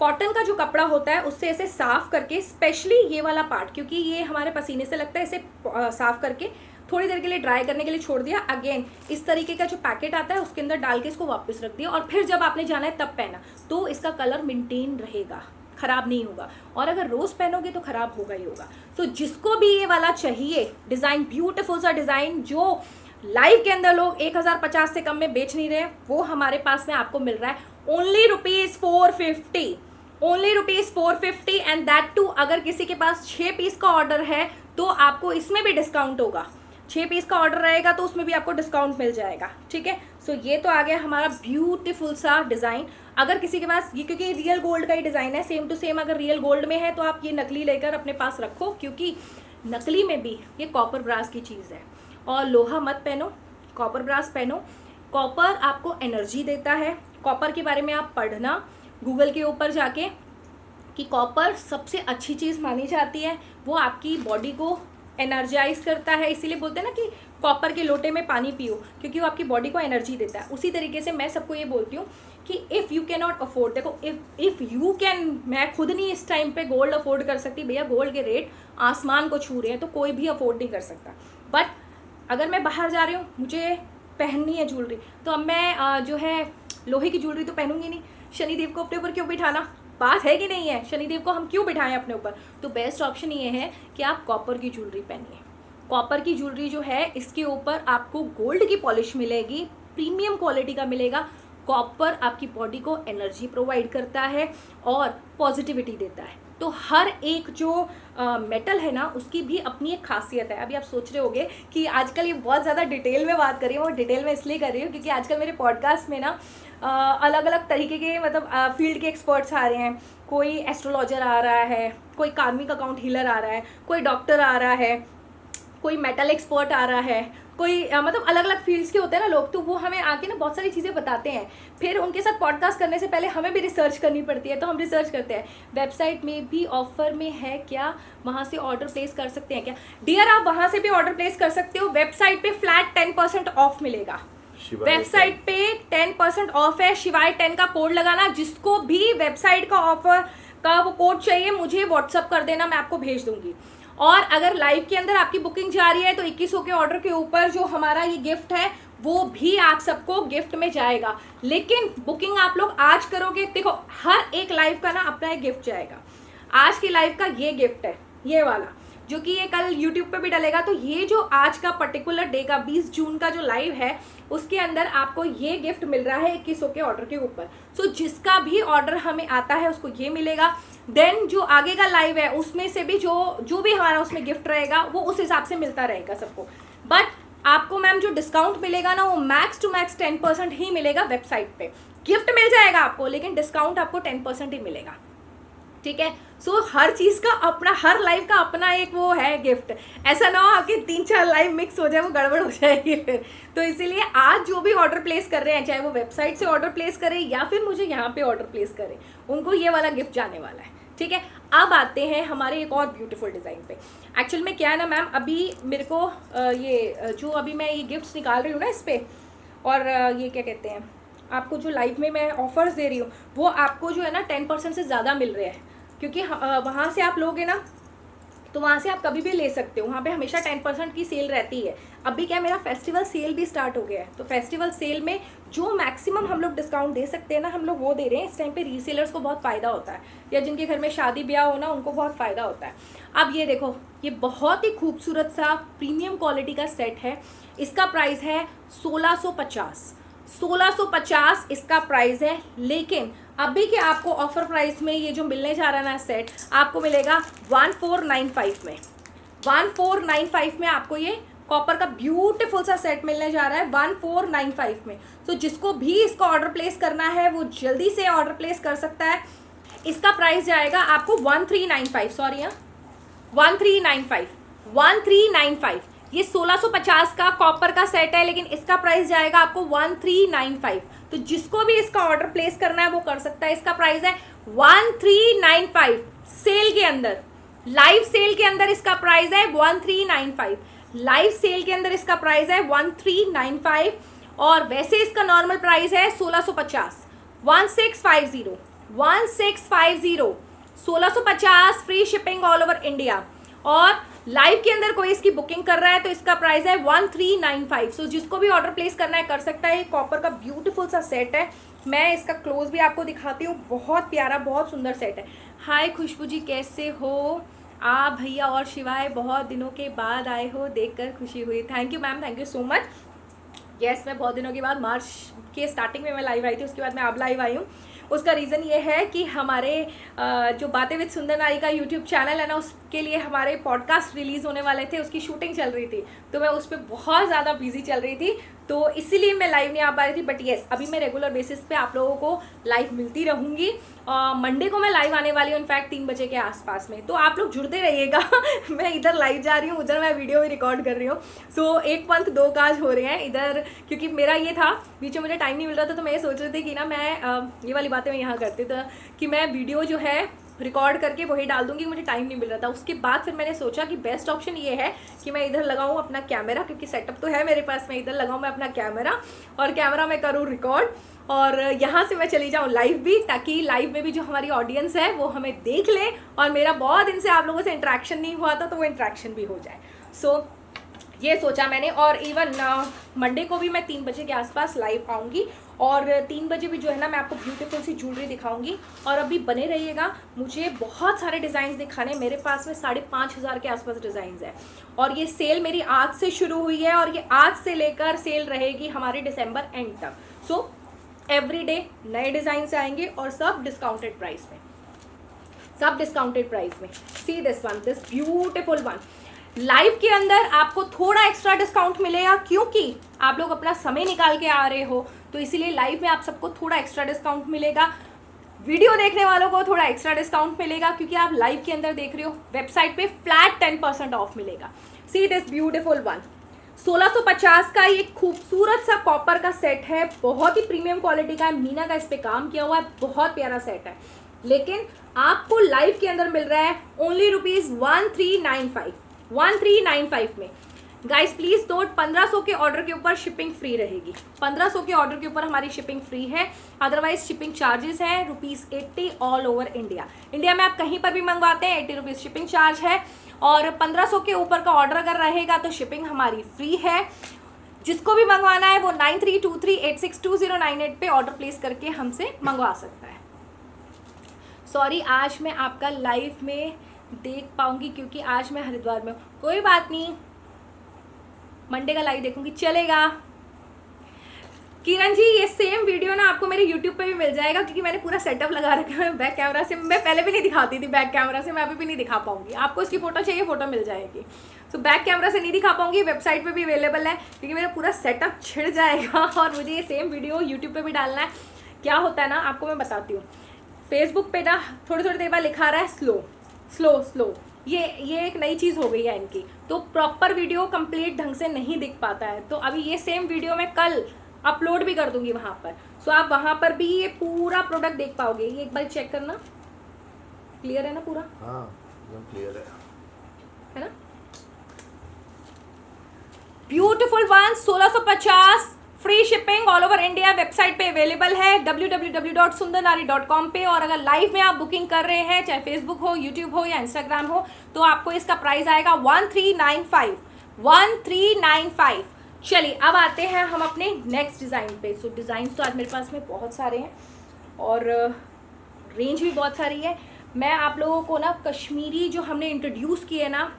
कॉटन का जो कपड़ा होता है उससे ऐसे साफ करके, स्पेशली ये वाला पार्ट क्योंकि ये हमारे पसीने से लगता है, इसे साफ करके थोड़ी देर के लिए ड्राई करने के लिए छोड़ दिया। अगेन इस तरीके का जो पैकेट आता है उसके अंदर डाल के इसको वापस रख दिया और फिर जब आपने जाना है तब पहना, तो इसका कलर मेंटेन रहेगा, ख़राब नहीं होगा। और अगर रोज़ पहनोगे तो ख़राब होगा ही होगा। सो जिसको भी ये वाला चाहिए डिज़ाइन, ब्यूटीफुल सा डिज़ाइन जो लाइव के अंदर लोग 1050 से कम में बेच नहीं रहे, वो हमारे पास में आपको मिल रहा है only ₹450, only ₹450 and that too अगर किसी के पास 6 पीस का ऑर्डर है तो आपको इसमें भी डिस्काउंट होगा। 6 पीस का ऑर्डर रहेगा तो उसमें भी आपको डिस्काउंट मिल जाएगा, ठीक है। सो ये तो आ गया हमारा ब्यूटीफुल सा डिज़ाइन। अगर किसी के पास ये, क्योंकि रियल गोल्ड का ही डिज़ाइन है, सेम टू सेम अगर रियल गोल्ड में है तो आप ये नकली लेकर अपने पास रखो, क्योंकि नकली में भी ये कॉपर ब्रास की चीज़ है। और लोहा मत पहनो, कॉपर ब्रास पहनो। कॉपर आपको एनर्जी देता है। कॉपर के बारे में आप पढ़ना गूगल के ऊपर जाके कि कॉपर सबसे अच्छी चीज़ मानी जाती है, वो आपकी बॉडी को एनर्जाइज करता है। इसीलिए बोलते हैं ना कि कॉपर के लोटे में पानी पियो, क्योंकि वो आपकी बॉडी को एनर्जी देता है। उसी तरीके से मैं सबको ये बोलती हूँ कि if you can not afford, देखो इफ़ यू कैन, मैं खुद नहीं इस टाइम पे गोल्ड अफोर्ड कर सकती, भैया गोल्ड के रेट आसमान को छू रहे हैं, तो कोई भी अफोर्ड नहीं कर सकता। बट अगर मैं बाहर जा रही हूँ, मुझे पहननी है ज्वेलरी, तो अब मैं जो है लोहे की ज्वेलरी तो पहनूंगी नहीं। शनिदेव को अपने ऊपर क्यों बिठाना, बात है कि नहीं है, शनिदेव को हम क्यों बिठाएं अपने ऊपर। तो बेस्ट ऑप्शन ये है कि आप कॉपर की ज्वेलरी पहनिए। कॉपर की ज्वेलरी जो है इसके ऊपर आपको गोल्ड की पॉलिश मिलेगी, प्रीमियम क्वालिटी का मिलेगा। कॉपर आपकी बॉडी को एनर्जी प्रोवाइड करता है और पॉजिटिविटी देता है। तो हर एक जो मेटल है ना उसकी भी अपनी एक खासियत है। अभी आप सोच रहे होगे कि आजकल ये बहुत ज़्यादा डिटेल में बात कर रही हूँ, और डिटेल में इसलिए कर रही हूँ क्योंकि आजकल मेरे पॉडकास्ट में ना अलग अलग तरीके के मतलब फील्ड के एक्सपर्ट्स आ रहे हैं। कोई एस्ट्रोलॉजर आ रहा है, कोई कार्मिक अकाउंट हीलर आ रहा है, कोई डॉक्टर आ रहा है, कोई मेटल एक्सपर्ट आ रहा है, कोई मतलब अलग अलग फील्ड्स के होते हैं ना लोग, तो वो हमें आके ना बहुत सारी चीज़ें बताते हैं। फिर उनके साथ पॉडकास्ट करने से पहले हमें भी रिसर्च करनी पड़ती है, तो हम रिसर्च करते हैं वेबसाइट में भी ऑफर में है क्या, वहाँ से ऑर्डर प्लेस कर सकते हैं क्या। डियर आप वहाँ से भी ऑर्डर प्लेस कर सकते हो। वेबसाइट पे फ्लैट 10% ऑफ मिलेगा, वेबसाइट पे 10% ऑफ है। शिवाय 10 का कोड लगाना। जिसको भी वेबसाइट का ऑफर का वो कोड चाहिए मुझे व्हाट्सअप कर देना, मैं आपको भेज दूंगी। और अगर लाइव के अंदर आपकी बुकिंग जा रही है तो 2100 के ऑर्डर के ऊपर जो हमारा ये गिफ्ट है वो भी आप सबको गिफ्ट में जाएगा। लेकिन बुकिंग आप लोग आज करोगे, देखो हर एक लाइव का ना अपना एक गिफ्ट जाएगा। आज की लाइव का ये गिफ्ट है, ये वाला जो कि ये कल YouTube पे भी डलेगा। तो ये जो आज का पर्टिकुलर डे का 20 जून का जो लाइव है उसके अंदर आपको ये गिफ्ट मिल रहा है 2100 के ऑर्डर के ऊपर। सो जिसका भी ऑर्डर हमें आता है उसको ये मिलेगा। देन जो आगे का लाइव है उसमें से भी जो भी हमारा उसमें गिफ्ट रहेगा वो उस हिसाब से मिलता रहेगा सबको। बट आपको मैम जो डिस्काउंट मिलेगा ना वो मैक्स टू मैक्स 10% ही मिलेगा वेबसाइट पे। गिफ्ट मिल जाएगा आपको, लेकिन डिस्काउंट आपको 10% ही मिलेगा, ठीक है। सो हर चीज़ का अपना, हर लाइव का अपना एक वो है गिफ्ट। ऐसा ना हो आपके 3-4 लाइव मिक्स हो जाए, वो गड़बड़ हो जाएगी फिर। तो इसीलिए आज जो भी ऑर्डर प्लेस कर रहे हैं, चाहे वो वेबसाइट से ऑर्डर प्लेस करें या फिर मुझे यहाँ पे ऑर्डर प्लेस करें, उनको ये वाला गिफ्ट जाने वाला है, ठीक है। अब आते हैं हमारे एक और ब्यूटीफुल डिज़ाइन पे। एक्चुअल में क्या है ना मैम, अभी मेरे को ये जो अभी मैं ये गिफ्ट्स निकाल रही हूँ ना इस पर, और ये क्या कहते हैं, आपको जो लाइव में मैं ऑफर्स दे रही हूँ वो आपको जो है ना 10% से ज़्यादा मिल रहे हैं, क्योंकि वहाँ से आप लोगे ना तो वहाँ से आप कभी भी ले सकते हो, वहाँ पे हमेशा 10% की सेल रहती है। अभी क्या, मेरा फेस्टिवल सेल भी स्टार्ट हो गया है, तो फेस्टिवल सेल में जो मैक्सिमम हम लोग डिस्काउंट दे सकते हैं ना, हम लोग वो दे रहे हैं। इस टाइम पे रीसेलर्स को बहुत फ़ायदा होता है, या जिनके घर में शादी ब्याह हो ना, उनको बहुत फ़ायदा होता है। अब ये देखो, ये बहुत ही खूबसूरत सा प्रीमियम क्वालिटी का सेट है। इसका प्राइस है 1650 इसका प्राइस है। लेकिन अभी के आपको ऑफर प्राइस में ये जो मिलने जा रहा है ना सेट, आपको मिलेगा 1495 में। 1495 में आपको ये कॉपर का ब्यूटीफुल सा सेट मिलने जा रहा है 1495 में। तो जिसको भी इसका ऑर्डर प्लेस करना है वो जल्दी से ऑर्डर प्लेस कर सकता है। इसका प्राइस जाएगा आपको 1395, सॉरी 1395। ये 1650 का कॉपर का सेट है, लेकिन इसका प्राइस जाएगा आपको 1395। तो जिसको भी इसका ऑर्डर प्लेस करना है वो कर सकता है। इसका प्राइस है 1395 सेल के अंदर, लाइव सेल के अंदर इसका प्राइस है 1395। लाइव सेल के अंदर इसका प्राइस है 1395, और वैसे इसका नॉर्मल प्राइस है 1650। 1650 1650 free shipping all over India. और लाइव के अंदर कोई इसकी बुकिंग कर रहा है तो इसका प्राइस है 1395। सो जिसको भी ऑर्डर प्लेस करना है कर सकता है। कॉपर का ब्यूटीफुल सा सेट है, मैं इसका क्लोज भी आपको दिखाती हूँ। बहुत प्यारा, बहुत सुंदर सेट है। हाय खुशबू जी, कैसे हो आप? भैया और शिवाय बहुत दिनों के बाद आए हो, देखकर खुशी हुई। Thank you ma'am, thank you so much. Yes, मैं बहुत दिनों के बाद, मार्च के स्टार्टिंग में मैं लाइव आई थी, उसके बाद मैं अब लाइव आई हूँ। उसका रीज़न ये है कि हमारे जो बातें विद सुंदर नारी का यूट्यूब चैनल है ना, उसके लिए हमारे पॉडकास्ट रिलीज़ होने वाले थे, उसकी शूटिंग चल रही थी, तो मैं उस पर बहुत ज़्यादा बिजी चल रही थी, तो इसीलिए मैं लाइव नहीं आ पा रही थी। बट येस, अभी मैं रेगुलर बेसिस पे आप लोगों को लाइव मिलती रहूँगी। मंडे को मैं लाइव आने वाली हूँ, इनफैक्ट 3 बजे के आसपास में, तो आप लोग जुड़ते रहिएगा। मैं इधर लाइव जा रही हूँ, उधर मैं वीडियो भी रिकॉर्ड कर रही हूँ। सो एक पंथ दो काज हो रहे हैं इधर, क्योंकि मेरा ये था बीच में मुझे टाइम नहीं मिल रहा था, तो मैं ये सोच रही थी कि ना मैं ये वाली बातें मैं यहाँ करती थी कि मैं वीडियो जो है रिकॉर्ड करके वही डाल दूंगी, मुझे टाइम नहीं मिल रहा था। उसके बाद फिर मैंने सोचा कि बेस्ट ऑप्शन ये है कि मैं इधर लगाऊं अपना कैमरा, क्योंकि सेटअप तो है मेरे पास, मैं इधर लगाऊं मैं अपना कैमरा, और कैमरा में करूं रिकॉर्ड, और यहाँ से मैं चली जाऊँ लाइव भी, ताकि लाइव में भी जो हमारी ऑडियंस है वो हमें देख ले, और मेरा बहुत दिन से आप लोगों से इंटरेक्शन नहीं हुआ था, तो वो इंटरेक्शन भी हो जाए। सो ये सोचा मैंने। और इवन मंडे को भी मैं 3 बजे के आसपास लाइव आऊँगी, और 3 बजे भी जो है ना मैं आपको ब्यूटीफुल सी ज्वेलरी दिखाऊंगी। और अभी बने रहिएगा, मुझे बहुत सारे डिज़ाइन दिखाने, मेरे पास में 5500 के आसपास डिज़ाइन है, और ये सेल मेरी आज से शुरू हुई है, और ये आज से लेकर सेल रहेगी हमारे दिसंबर एंड तक। सो एवरी डे नए डिज़ाइन से आएंगे, और सब डिस्काउंटेड प्राइस में, सब डिस्काउंटेड प्राइस में। See this one, this beautiful one. Live के अंदर आपको थोड़ा एक्स्ट्रा डिस्काउंट मिलेगा, क्योंकि आप लोग अपना समय निकाल के आ रहे हो, तो इसीलिए लाइव में आप सबको थोड़ा एक्स्ट्रा डिस्काउंट मिलेगा। वीडियो देखने वालों को थोड़ा एक्स्ट्रा डिस्काउंट मिलेगा, क्योंकि आप लाइव के अंदर देख रहे हो। वेबसाइट पे फ्लैट 10% ऑफ मिलेगा। सी दिस ब्यूटीफुल वन, 1650 का ये खूबसूरत सा कॉपर का सेट है, बहुत ही प्रीमियम क्वालिटी का है, मीना का इस पे काम किया हुआ है, बहुत प्यारा सेट है। लेकिन आपको लाइव के अंदर मिल रहा है ओनली ₹1395, 1395 में। गाइस प्लीज नोट, 1500 के ऑर्डर के ऊपर शिपिंग फ्री रहेगी। 1500 के ऑर्डर के ऊपर हमारी शिपिंग फ्री है, अदरवाइज शिपिंग चार्जेस है ₹80 ऑल ओवर इंडिया। इंडिया में आप कहीं पर भी मंगवाते हैं ₹80 शिपिंग चार्ज है, और 1500 के ऊपर का ऑर्डर अगर रहेगा तो शिपिंग हमारी फ्री है। जिसको भी मंगवाना है वो 9323862098 पे ऑर्डर प्लेस करके हमसे मंगवा सकता है। सॉरी, आज मैं आपका लाइव में देख पाऊंगी क्योंकि आज मैं हरिद्वार में हूँ। कोई बात नहीं, मंडे का लाइव देखूंगी, चलेगा। किरण जी ये सेम वीडियो ना आपको मेरे YouTube पे भी मिल जाएगा, क्योंकि मैंने पूरा सेटअप लगा रखा है बैक कैमरा से। मैं पहले भी नहीं दिखाती थी बैक कैमरा से, मैं अभी भी नहीं दिखा पाऊंगी। आपको इसकी फोटो चाहिए, फोटो मिल जाएगी। तो बैक कैमरा से नहीं दिखा पाऊंगी, वेबसाइट पे भी अवेलेबल है, क्योंकि मेरा पूरा सेटअप छिड़ जाएगा और मुझे ये सेम वीडियो यूट्यूब पे भी डालना है। क्या होता है ना, आपको मैं बताती हूँ, फेसबुक पे ना थोड़ी थोड़ी देर बाद लिखा रहा है स्लो स्लो स्लो, ये एक नई चीज़ हो गई है इनकी, तो प्रॉपर वीडियो कंप्लीट ढंग से नहीं दिख पाता है। तो अभी ये सेम वीडियो मैं कल अपलोड भी कर दूंगी वहाँ पर, सो आप वहाँ पर भी ये पूरा प्रोडक्ट देख पाओगे। ये एक बार चेक करना, क्लियर है ना पूरा? हाँ एकदम क्लियर है ना? Beautiful one 1650 free shipping all over India, website पे अवेलेबल है www.sundernari.com पे। और अगर लाइव में आप बुकिंग कर रहे हैं, चाहे फेसबुक हो, यूट्यूब हो या इंस्टाग्राम हो, तो आपको इसका प्राइस आएगा 1395। चलिए अब आते हैं हम अपने नेक्स्ट डिज़ाइन पे। सो डिज़ाइन तो आज मेरे पास में बहुत सारे हैं और रेंज भी बहुत सारी है। मैं आप लोगों को ना कश्मीरी जो हमने इंट्रोड्यूस किए ना,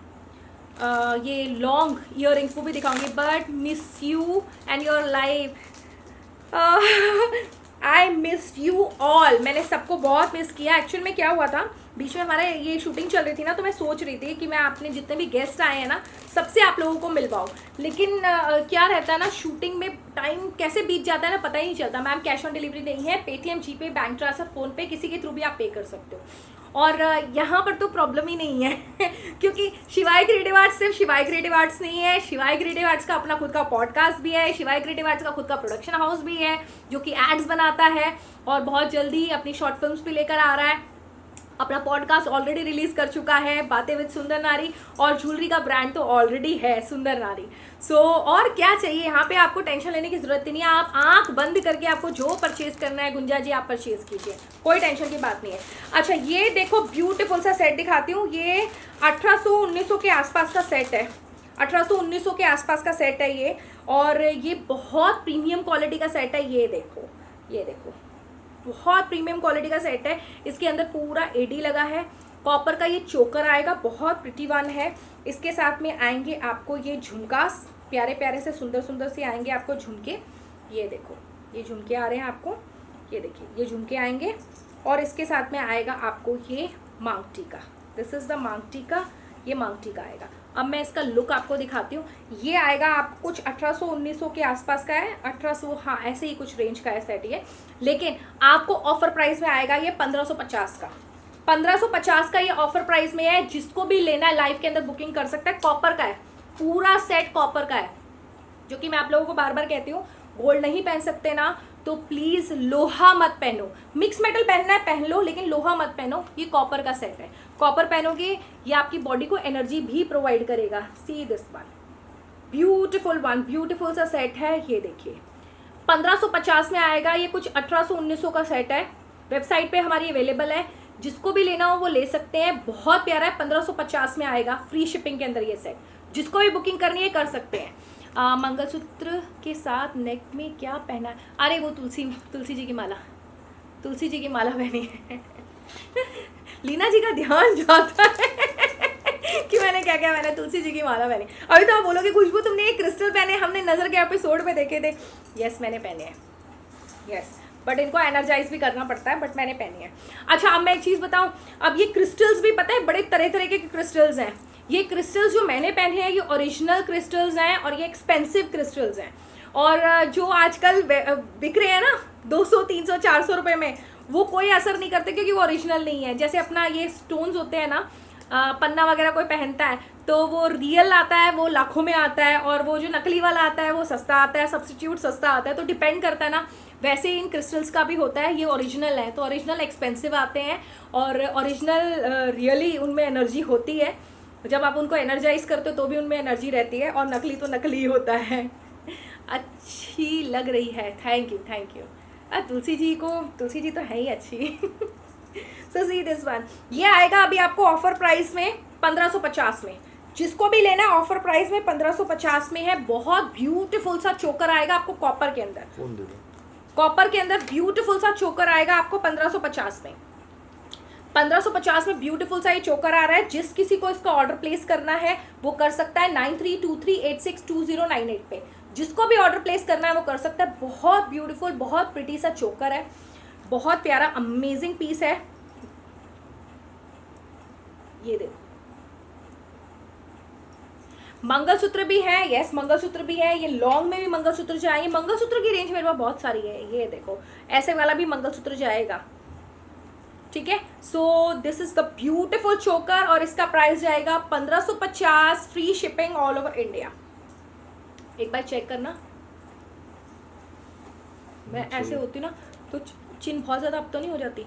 ये लॉन्ग ईयर रिंग्स वो भी दिखाऊंगी। But miss you and your life, I miss you all. मैंने सबको बहुत मिस किया। एक्चुअल में क्या हुआ था, बीच में हमारे ये शूटिंग चल रही थी ना, तो मैं सोच रही थी कि मैं अपने जितने भी गेस्ट आए हैं ना, सबसे आप लोगों को मिलवाऊँ। लेकिन क्या रहता है ना, शूटिंग में टाइम कैसे बीत जाता है ना, पता ही नहीं चलता। मैम कैश ऑन डिलीवरी नहीं है, पेटीएम, जीपे, बैंक ट्रांसफर, फ़ोनपे, किसी के थ्रू भी आप पे कर सकते हो। और यहाँ पर तो प्रॉब्लम ही नहीं है क्योंकि शिवाय क्रिएटिव आर्ट्स सिर्फ शिवाय क्रिएटिव आर्ट्स नहीं है, शिवाय क्रिएटिव आर्ट्स का अपना खुद का पॉडकास्ट भी है, शिवाय क्रिएटिव आर्ट्स का खुद का प्रोडक्शन हाउस भी है जो कि एड्स बनाता है और बहुत जल्दी अपनी शॉर्ट फिल्म्स भी लेकर आ रहा है। अपना पॉडकास्ट ऑलरेडी रिलीज कर चुका है, बातें विद सुंदर नारी, और ज्वेलरी का ब्रांड तो ऑलरेडी है सुंदर नारी। सो और क्या चाहिए, यहाँ पे आपको टेंशन लेने की जरूरत नहीं है। आप आंख बंद करके आपको जो परचेज करना है गुंजा जी, आप परचेज कीजिए, कोई टेंशन की बात नहीं है। अच्छा ये देखो ब्यूटीफुल सा सेट दिखाती हूँ। ये 1800-1900 के आसपास का सेट है, 1800-1900 के आसपास का सेट है ये, और ये बहुत प्रीमियम क्वालिटी का सेट है। ये देखो, ये देखो, बहुत प्रीमियम क्वालिटी का सेट है। इसके अंदर पूरा एडी लगा है, कॉपर का ये चोकर आएगा, बहुत प्रिटी वन है। इसके साथ में आएंगे आपको ये झुमकास, प्यारे प्यारे से सुंदर सुंदर से आएंगे आपको झुमके। ये देखो, ये झुमके आ रहे हैं आपको, ये देखिए ये झुमके आएंगे। और इसके साथ में आएगा आपको ये मांग टीका, दिस इज़ द मांग टीका, ये मांग टीका आएगा। अब मैं इसका लुक आपको दिखाती हूँ। ये आएगा आपको कुछ 1800-1900 के आसपास का है, 1800 हाँ ऐसे ही कुछ रेंज का है सेट ये। लेकिन आपको ऑफर प्राइस में आएगा ये 1550 का, 1550 का ये ऑफर प्राइस में है। जिसको भी लेना है लाइव के अंदर बुकिंग कर सकता है। कॉपर का है, पूरा सेट कॉपर का है, जो कि मैं आप लोगों को बार बार कहती हूँ, गोल्ड नहीं पहन सकते ना तो प्लीज़ लोहा मत पहनो। मिक्स मेटल पहनना है पहन लो, लेकिन लोहा मत पहनो। ये कॉपर का सेट है, कॉपर पहनोगे ये आपकी बॉडी को एनर्जी भी प्रोवाइड करेगा। सी this one, beautiful one, beautiful सा सेट है। ये देखिए 1550 में आएगा। ये कुछ 1800-1900 का सेट है, वेबसाइट पे हमारी अवेलेबल है। जिसको भी लेना हो वो ले सकते हैं, बहुत प्यारा है। 1550 में आएगा फ्री शिपिंग के अंदर ये सेट। जिसको भी बुकिंग करनी है कर सकते हैं। मंगलसूत्र के साथ नेक में क्या पहना है? अरे वो तुलसी जी की माला, तुलसी जी की माला पहनी है लीना जी का ध्यान जाता है कि मैंने क्या क्या, मैंने तुलसी जी की माला पहनी। अभी तो आप बोलोगे खुशबू तुमने ये क्रिस्टल पहने, हमने नजर के एपिसोड में देखे थे। यस मैंने पहने हैं, यस, बट इनको एनर्जाइज भी करना पड़ता है, बट मैंने पहनी है। अच्छा अब मैं एक चीज़ बताऊं, अब ये क्रिस्टल्स भी पता है बड़े तरह तरह के क्रिस्टल्स हैं। ये क्रिस्टल्स जो मैंने पहने हैं ये ओरिजिनल क्रिस्टल्स हैं और ये एक्सपेंसिव क्रिस्टल्स हैं। और जो आजकल बिक रहे हैं ना 200, 300, 400 रुपये में, वो कोई असर नहीं करते क्योंकि वो ओरिजिनल नहीं है। जैसे अपना ये स्टोन्स होते हैं ना, पन्ना वगैरह कोई पहनता है तो वो रियल आता है, वो लाखों में आता है, और वो जो नकली वाला आता है वो सस्ता आता है, सब्स्टिट्यूट सस्ता आता है। तो डिपेंड करता है ना, वैसे इन क्रिस्टल्स का भी होता है। ये ओरिजिनल है तो ओरिजिनल एक्सपेंसिव आते हैं, और ओरिजिनल रियली उनमें एनर्जी होती है। जब आप उनको एनर्जाइज करते हो तो भी उनमें एनर्जी रहती है, और नकली तो नकली ही होता है। अच्छी लग रही है, thank you thank you. Tulsi ji तो है ही अच्छी सो सी दिस वन, ये आएगा अभी आपको ऑफर प्राइस में 1550 में। जिसको भी लेना है ऑफर प्राइस में 1550 में है। बहुत ब्यूटीफुल सा चोकर आएगा आपको कॉपर के अंदर, कॉपर के अंदर ब्यूटीफुल सा चोकर आएगा आपको 1550 में। 1550 में ब्यूटीफुल सा ये चोकर आ रहा है। जिस किसी को इसका ऑर्डर प्लेस करना है वो कर सकता है 9323862098 पे। जिसको भी ऑर्डर प्लेस करना है वो कर सकता है। बहुत ब्यूटीफुल, बहुत प्रिटी सा चोकर है, बहुत प्यारा अमेजिंग पीस है। ये देखो, मंगलसूत्र भी है, यस मंगलसूत्र भी है। ये लॉन्ग में भी मंगलसूत्र जाएंगे, मंगलसूत्र की रेंज मेरे पास बहुत सारी है। ये देखो ऐसे वाला भी मंगलसूत्र जाएगा, ठीक है। So this is the beautiful चोकर और इसका प्राइस जाएगा 1550, free shipping all over India. एक बार चेक करना, मैं ऐसे होती ना तो चिन्ह बहुत ज्यादा अब तो नहीं हो जाती,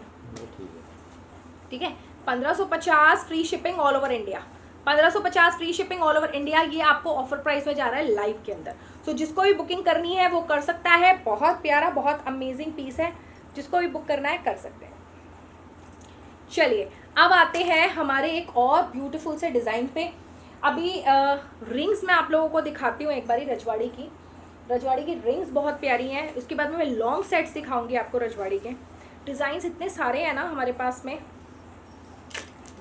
ठीक है। 1550 free shipping all over India, 1550 free shipping all over India. ये आपको ऑफर प्राइस में जा रहा है लाइव के अंदर। सो जिसको भी बुकिंग करनी है वो कर सकता है। बहुत प्यारा, बहुत अमेजिंग पीस है, जिसको भी बुक करना है कर सकते हैं। चलिए अब आते हैं हमारे एक और ब्यूटीफुल से डिज़ाइन पे। अभी रिंग्स मैं आप लोगों को दिखाती हूँ एक बारी। रजवाड़ी की रिंग्स बहुत प्यारी हैं। उसके बाद में मैं लॉन्ग सेट्स दिखाऊंगी आपको रजवाड़ी के। डिज़ाइंस इतने सारे हैं ना हमारे पास में,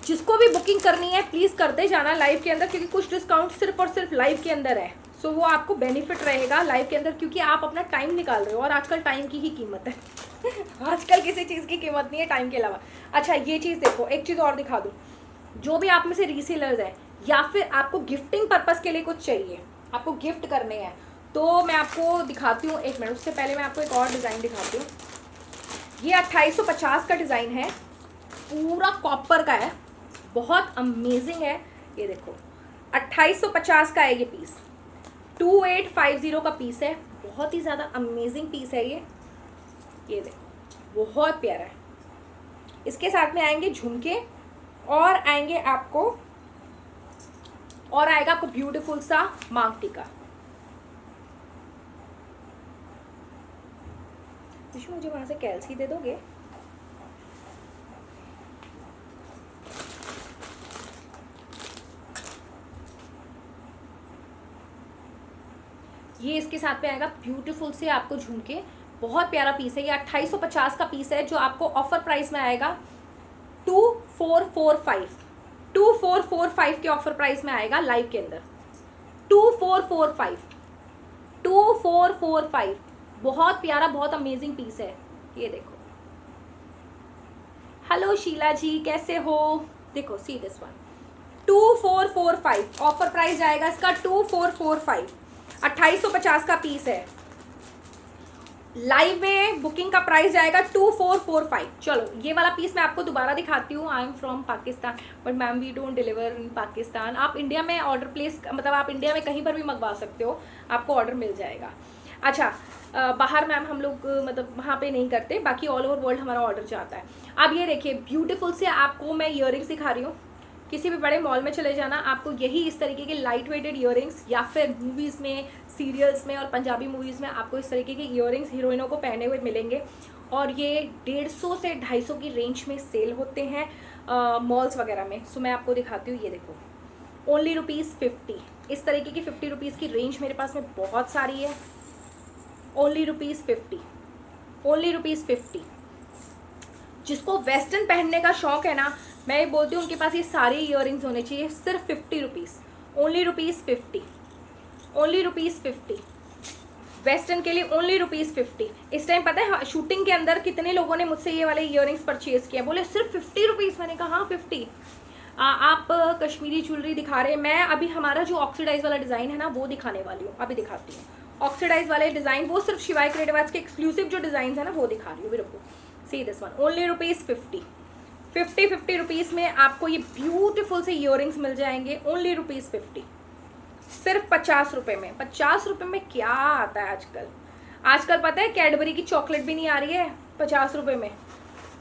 जिसको भी बुकिंग करनी है प्लीज़ करते जाना लाइव के अंदर, क्योंकि कुछ डिस्काउंट सिर्फ और सिर्फ लाइव के अंदर है। सो वो आपको बेनिफिट रहेगा लाइव के अंदर, क्योंकि आप अपना टाइम निकाल रहे हो और आजकल टाइम की ही कीमत है। आजकल किसी चीज़ की कीमत नहीं है टाइम के अलावा। अच्छा ये चीज़ देखो, एक चीज़ और दिखा दूँ। जो भी आप में से रीसेलर्स हैं या फिर आपको गिफ्टिंग पर्पज़ के लिए कुछ चाहिए, आपको गिफ्ट करने हैं, तो मैं आपको दिखाती हूँ। एक मिनट, उससे पहले मैं आपको एक और डिज़ाइन दिखाती हूँ। ये 2850 का डिज़ाइन है, पूरा कॉपर का है, बहुत अमेजिंग है। ये देखो 2850 का है ये पीस, 2850 का पीस है। बहुत ही ज़्यादा अमेजिंग पीस है ये देखो बहुत प्यारा है। इसके साथ में आएंगे झुमके और आएंगे आपको, और आएगा आपको ब्यूटीफुल सा मांग टीका। मुझे वहां से कैल्सी दे दोगे? ये इसके साथ में आएगा ब्यूटीफुल से आपको झुमके। बहुत प्यारा पीस है ये, 2850 का पीस है, जो आपको ऑफर प्राइस में आएगा 2445 के ऑफर प्राइस में आएगा लाइव के अंदर। 2445 बहुत प्यारा, बहुत अमेजिंग पीस है। ये देखो, हेलो शीला जी कैसे हो? देखो see this one, 2445 offer price जाएगा इसका 2445। 2850 का पीस है, लाइव में बुकिंग का प्राइस जाएगा 2445। चलो ये वाला पीस मैं आपको दोबारा दिखाती हूँ। I am from Pakistan but ma'am we don't deliver in Pakistan. आप इंडिया में ऑर्डर प्लेस, मतलब आप इंडिया में कहीं पर भी मंगवा सकते हो, आपको ऑर्डर मिल जाएगा। अच्छा बाहर मैम हम लोग मतलब वहाँ पे नहीं करते, बाकी ऑल ओवर वर्ल्ड हमारा ऑर्डर जाता है। अब ये देखिए ब्यूटीफुल से आपको मैं ईयरिंग्स दिखा रही हूँ। किसी भी बड़े मॉल में चले जाना, आपको यही इस तरीके के लाइट वेटेड ईयरिंग्स, या फिर मूवीज़ में, सीरियल्स में और पंजाबी मूवीज़ में आपको इस तरीके के ईयरिंग्स हीरोइनों को पहने हुए मिलेंगे। और ये 150 से 250 की रेंज में सेल होते हैं मॉल्स वगैरह में। सो मैं आपको दिखाती हूँ। ये देखो ओनली ₹50, इस तरीके की 50 रुपीज़ की रेंज मेरे पास में बहुत सारी है। Only ₹50, only ₹50। जिसको वेस्टर्न पहनने का शौक है ना, मैं ये बोलती हूँ उनके पास ये सारे ईयरिंग्स होने चाहिए। सिर्फ 50 रुपीज़, ओनली ₹50, ओनली ₹50। वेस्टर्न के लिए ओनली ₹50। इस टाइम पता है शूटिंग के अंदर कितने लोगों ने मुझसे ये वाले ईयरिंग्स परचेज किया, बोले सिर्फ 50 रुपीज़। मैंने कहा हाँ 50। आप कश्मीरी ज्वेलरी दिखा रहे हैं, मैं अभी हमारा जो ऑक्सीडाइज वाला डिज़ाइन है ना वो दिखाने वाली हूँ, अभी दिखाती हूँ। ऑक्सीडाइज वाले डिज़ाइन वो सिर्फ शिवाय क्रिएटिव के एक्सक्लूसिव जो डिज़ाइन है ना वो दिखा रही हूँ। रुको, सी दिस वन, ओनली ₹50। 50 रुपीज़ में आपको ये ब्यूटीफुल से ईयरिंग्स मिल जाएंगे, ओनली ₹50। सिर्फ 50 रुपये में। 50 रुपये में क्या आता है आजकल? आजकल पता है कैडबरी की चॉकलेट भी नहीं आ रही है 50 रुपये में।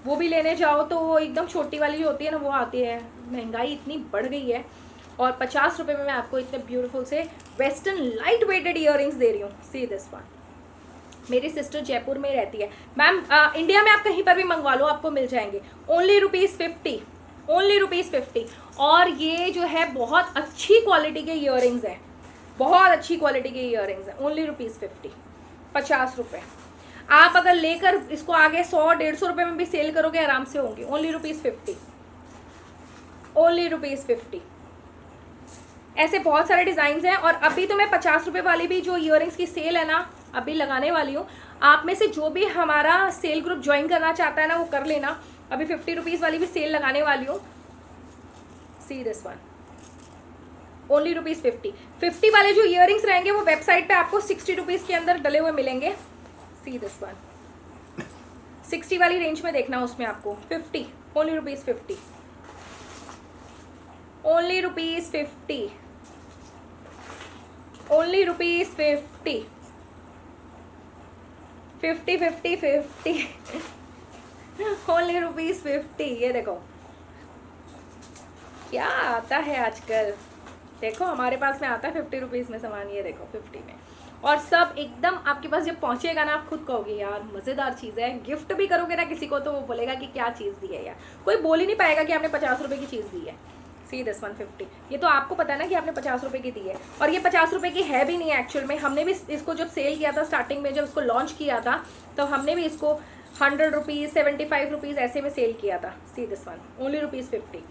वो भी लेने जाओ तो वो एकदम छोटी वाली जो होती है ना वो आती है। महंगाई इतनी बढ़ गई है, और 50 रुपये में मैं आपको इतने ब्यूटीफुल से वेस्टर्न लाइट वेटेड ईयरिंग्स दे रही हूँ। सी दिस वन। मेरी सिस्टर जयपुर में रहती है मैम, इंडिया में आप कहीं पर भी मंगवा लो आपको मिल जाएंगे। Only ₹50, only ₹50। और ये जो है बहुत अच्छी क्वालिटी के ईयरिंग्स हैं, बहुत अच्छी क्वालिटी के ईयरिंग्स हैं। ओनली ₹50, 50 रुपये। आप अगर लेकर इसको आगे 100-150 रुपये में भी सेल करोगे आराम से होंगे। Only ₹50, only ₹50। ऐसे बहुत सारे डिज़ाइन हैं। और अभी तो मैं 50 रुपये वाली भी जो ईयरिंग्स की सेल है ना अभी लगाने वाली हूँ। आप में से जो भी हमारा सेल ग्रुप ज्वाइन करना चाहता है ना वो कर लेना। अभी 50 रुपीज़ वाली भी सेल लगाने वाली हूँ। सी दिस वन ओनली ₹50। 50 वाले जो ईयरिंग्स रहेंगे वो वेबसाइट पे आपको 60 रुपीज़ के अंदर डले हुए मिलेंगे। सी दिस वन 60 वाली रेंज में देखना उसमें आपको 50 ओनली ₹50 ओनली ₹50 ओनली ₹50 50 50 50 ओनली ₹50। ये देखो क्या आता है आजकल, देखो हमारे पास में आता है 50 रुपीज़ में सामान। ये देखो 50 में, और सब एकदम आपके पास जब पहुंचेगा ना आप खुद कहोगे यार मज़ेदार चीज़ है। गिफ्ट भी करोगे ना किसी को तो वो बोलेगा कि क्या चीज़ दी है यार, कोई बोल ही नहीं पाएगा कि आपने 50 रुपये की चीज़ दी है। सी दिस 150, ये तो आपको पता है ना कि आपने 50 रुपये की दी है, और ये 50 रुपये की है भी नहीं है एक्चुअल में। हमने भी इसको जब सेल किया था स्टार्टिंग में, जब इसको लॉन्च किया था तो हमने भी इसको 100 रुपीज़ 75 रुपीज़ ऐसे में सेल किया था। सी दिस वन ओनली ₹50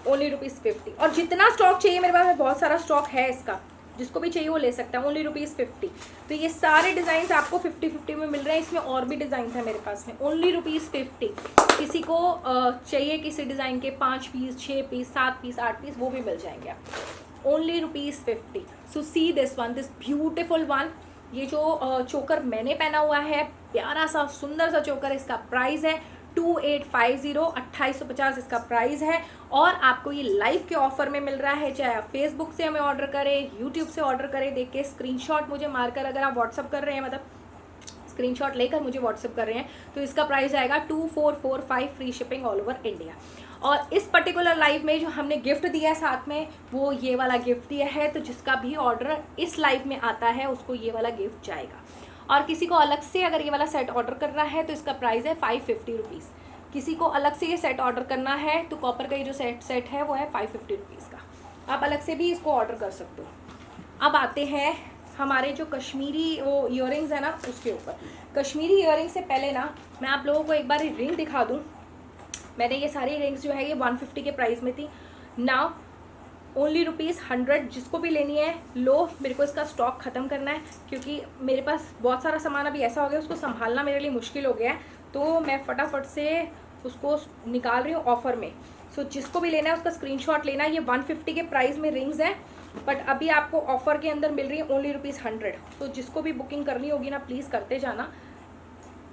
ओनली ₹50। और जितना स्टॉक चाहिए मेरे पास में बहुत सारा स्टॉक है इसका, जिसको भी चाहिए वो ले सकता है। ओनली ₹50। तो ये सारे डिज़ाइन आपको 50-50 में मिल रहे हैं। इसमें और भी डिज़ाइन है मेरे पास में। ओनली ₹50। किसी को चाहिए किसी डिज़ाइन के 5 पीस 6 पीस 7 पीस 8 पीस वो भी मिल जाएंगे आपको। Only ₹50। So see this one, this beautiful one. ये जो चोकर मैंने पहना हुआ है प्यारा सा सुंदर सा चोकर, इसका प्राइस है 2850 2850 इसका प्राइस है। और आपको ये लाइव के ऑफर में मिल रहा है, चाहे आप फेसबुक से हमें ऑर्डर करें, यूट्यूब से ऑर्डर करें, देख के स्क्रीनशॉट मुझे मारकर अगर आप व्हाट्सअप कर रहे हैं, मतलब स्क्रीनशॉट लेकर मुझे व्हाट्सअप कर रहे हैं, तो इसका प्राइस आएगा 2445 free shipping all over India. और इस पर्टिकुलर लाइव में जो हमने गिफ्ट दिया है साथ में वो ये वाला गिफ्ट दिया है, तो जिसका भी ऑर्डर इस लाइव में आता है उसको ये वाला गिफ्ट जाएगा। और किसी को अलग से अगर ये वाला सेट ऑर्डर करना है तो इसका प्राइस है 550 रुपीज़। किसी को अलग से ये सेट ऑर्डर करना है तो कॉपर का ये जो सेट है वो है 550 रुपीज़ का, आप अलग से भी इसको ऑर्डर कर सकते हो। अब आते हैं हमारे जो कश्मीरी वो ईयरिंग्स है ना उसके ऊपर। कश्मीरी ईयरिंग से पहले ना मैं आप लोगों को एक बार रिंग दिखा दूँ। मैंने ये सारी रिंग्स जो है ये 150 के प्राइस में थी। Now only ₹100। जिसको भी लेनी है लो, मेरे को इसका स्टॉक ख़त्म करना है क्योंकि मेरे पास बहुत सारा सामान अभी ऐसा हो गया उसको संभालना मेरे लिए मुश्किल हो गया है, तो मैं फटाफट से उसको निकाल रही हूँ ऑफ़र में। सो जिसको भी लेना है उसका स्क्रीनशॉट लेना। ये 150 के प्राइस में रिंग्स हैं, बट अभी आपको ऑफ़र के अंदर मिल रही है ओनली ₹100। तो जिसको भी बुकिंग करनी होगी ना प्लीज़ करते जाना।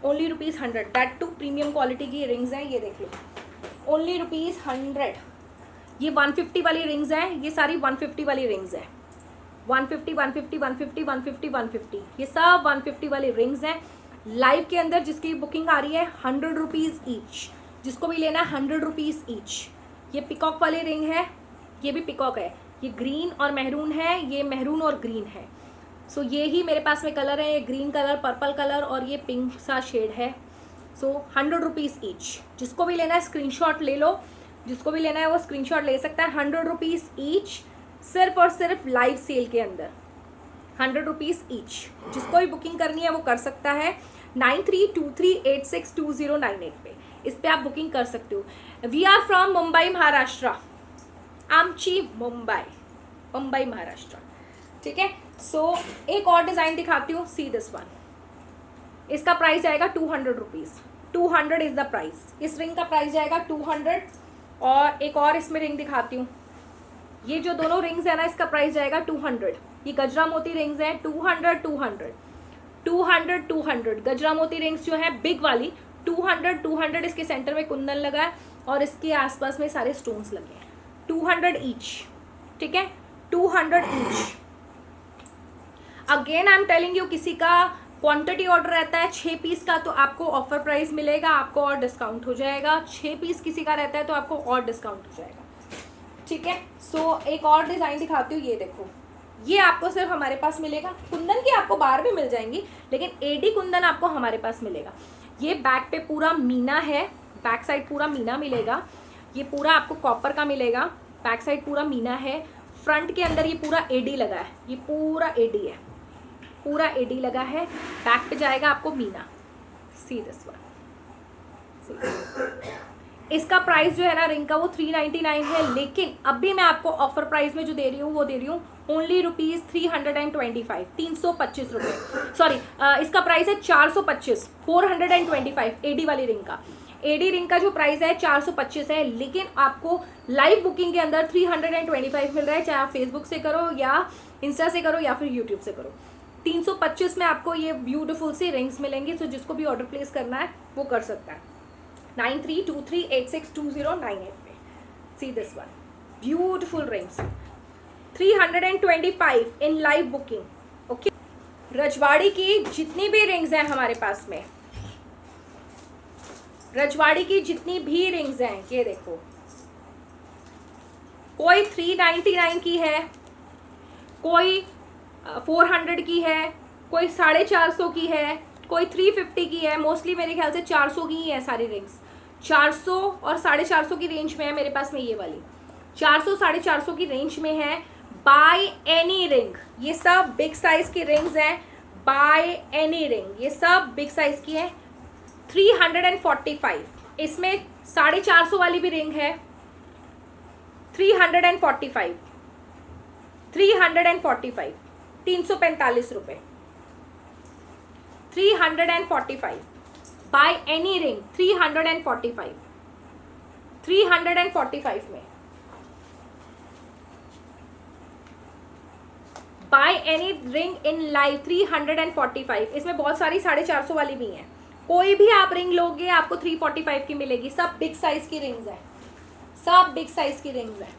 Only ₹100, that too premium quality की रिंग्स हैं। ये देख लो ओनली ₹100। ये 150 वाली रिंग्स हैं, ये सारी 150 वाली रिंग्स हैं। 150 150 150 150 150 ये सब 150 वाली रिंग्स हैं। लाइव के अंदर जिसकी बुकिंग आ रही है 100 रुपीज़ ईच, जिसको भी लेना है 100 रुपीज़ ईच। ये पिकॉक वाली रिंग है, ये भी पिकॉक है, ये ग्रीन और मेहरून है, ये मेहरून और ग्रीन है। सो ये ही मेरे पास में कलर है, ये ग्रीन कलर, पर्पल कलर और ये पिंक सा शेड है। सो 100 रुपीज़ ईच। जिसको भी लेना है स्क्रीनशॉट ले लो, जिसको भी लेना है वो स्क्रीनशॉट ले सकता है। 100 रुपीज़ ईच, सिर्फ और सिर्फ लाइव सेल के अंदर 100 रुपीज़ ईच। जिसको भी बुकिंग करनी है वो कर सकता है 9323862098 पे, इस पे आप बुकिंग कर सकते हो। We are from Mumbai Maharashtra, आमची मुंबई महाराष्ट्र। ठीक है। सो एक और डिज़ाइन दिखाती हूँ, सी दिस वन। इसका प्राइस आएगा 200 रुपीज़। 200 is the price. इस रिंग का प्राइस जाएगा 200। और एक और इसमें रिंग दिखाती हूँ, ये जो दोनों रिंग्स है ना इसका प्राइस जाएगा 200। ये गजरा मोती रिंग्स हैं 200 200 200 200 गजरा मोती रिंग्स जो है बिग वाली 200 200। इसके सेंटर में कुंदन लगा है और इसके आसपास में सारे स्टोन्स लगे हैं। 200 ईच। ठीक है, 200 each. Again I am telling you, किसी का क्वांटिटी ऑर्डर रहता है 6 पीस का तो आपको ऑफर प्राइस मिलेगा, आपको और डिस्काउंट हो जाएगा। 6 पीस किसी का रहता है तो आपको और डिस्काउंट हो जाएगा। ठीक है। सो एक और डिज़ाइन दिखाती हूँ, ये देखो। ये आपको सिर्फ हमारे पास मिलेगा। कुंदन की आपको बाहर भी मिल जाएंगी, लेकिन एडी कुंदन आपको हमारे पास मिलेगा। ये बैक पे पूरा मीना है, बैक साइड पूरा मीना मिलेगा। ये पूरा आपको कॉपर का मिलेगा, बैक साइड पूरा मीना है। फ्रंट के अंदर ये पूरा एडी लगा है, ये पूरा एडी है, पूरा एडी लगा है। बैक पे जाएगा आपको मीना। See this one. इसका प्राइस जो है ना रिंग का वो 399 है, लेकिन अभी मैं आपको ऑफर प्राइस में जो दे रही हूँ वो दे रही हूँ ओनली रुपीज़ 325, 325 रुपये। सॉरी, इसका प्राइस है 425, 425 एडी वाली रिंग का। एडी रिंग का जो प्राइस है 425 है, लेकिन आपको लाइव बुकिंग के अंदर 325 मिल रहा है, चाहे आप फेसबुक से करो या इंस्टा से करो या फिर यूट्यूब से करो। 325 में आपको ये ब्यूटीफुल सी रिंग्स मिलेंगी। सो जिसको भी ऑर्डर प्लेस करना है वो कर सकता है 9323862098 में। See this one, beautiful rings 325 in live booking. Okay, Rajwadi की जितनी भी रिंग्स हैं हमारे पास में, रजवाड़ी की जितनी भी रिंग्स हैं, ये देखो, कोई 399 की है, कोई 400 की है, कोई 450 की है, कोई 350 की है। मोस्टली मेरे ख्याल से 400 की ही है सारी रिंग्स। 400 और 450 की रेंज में है मेरे पास में ये वाली, 400 450 की रेंज में है। बाय एनी रिंग, ये सब बिग साइज की रिंग्स हैं। बाय एनी रिंग, ये सब बिग साइज की है। 345, इसमें 450 वाली भी रिंग है। 345, 345, 345 रुपए। 345 बाय एनी रिंग, 345, 345 में by any ring in live 345। इसमें बहुत सारी 450 वाली भी हैं। कोई भी आप रिंग लोगे आपको 345 की मिलेगी। सब बिग साइज की रिंग्स हैं, सब बिग साइज की रिंग्स हैं।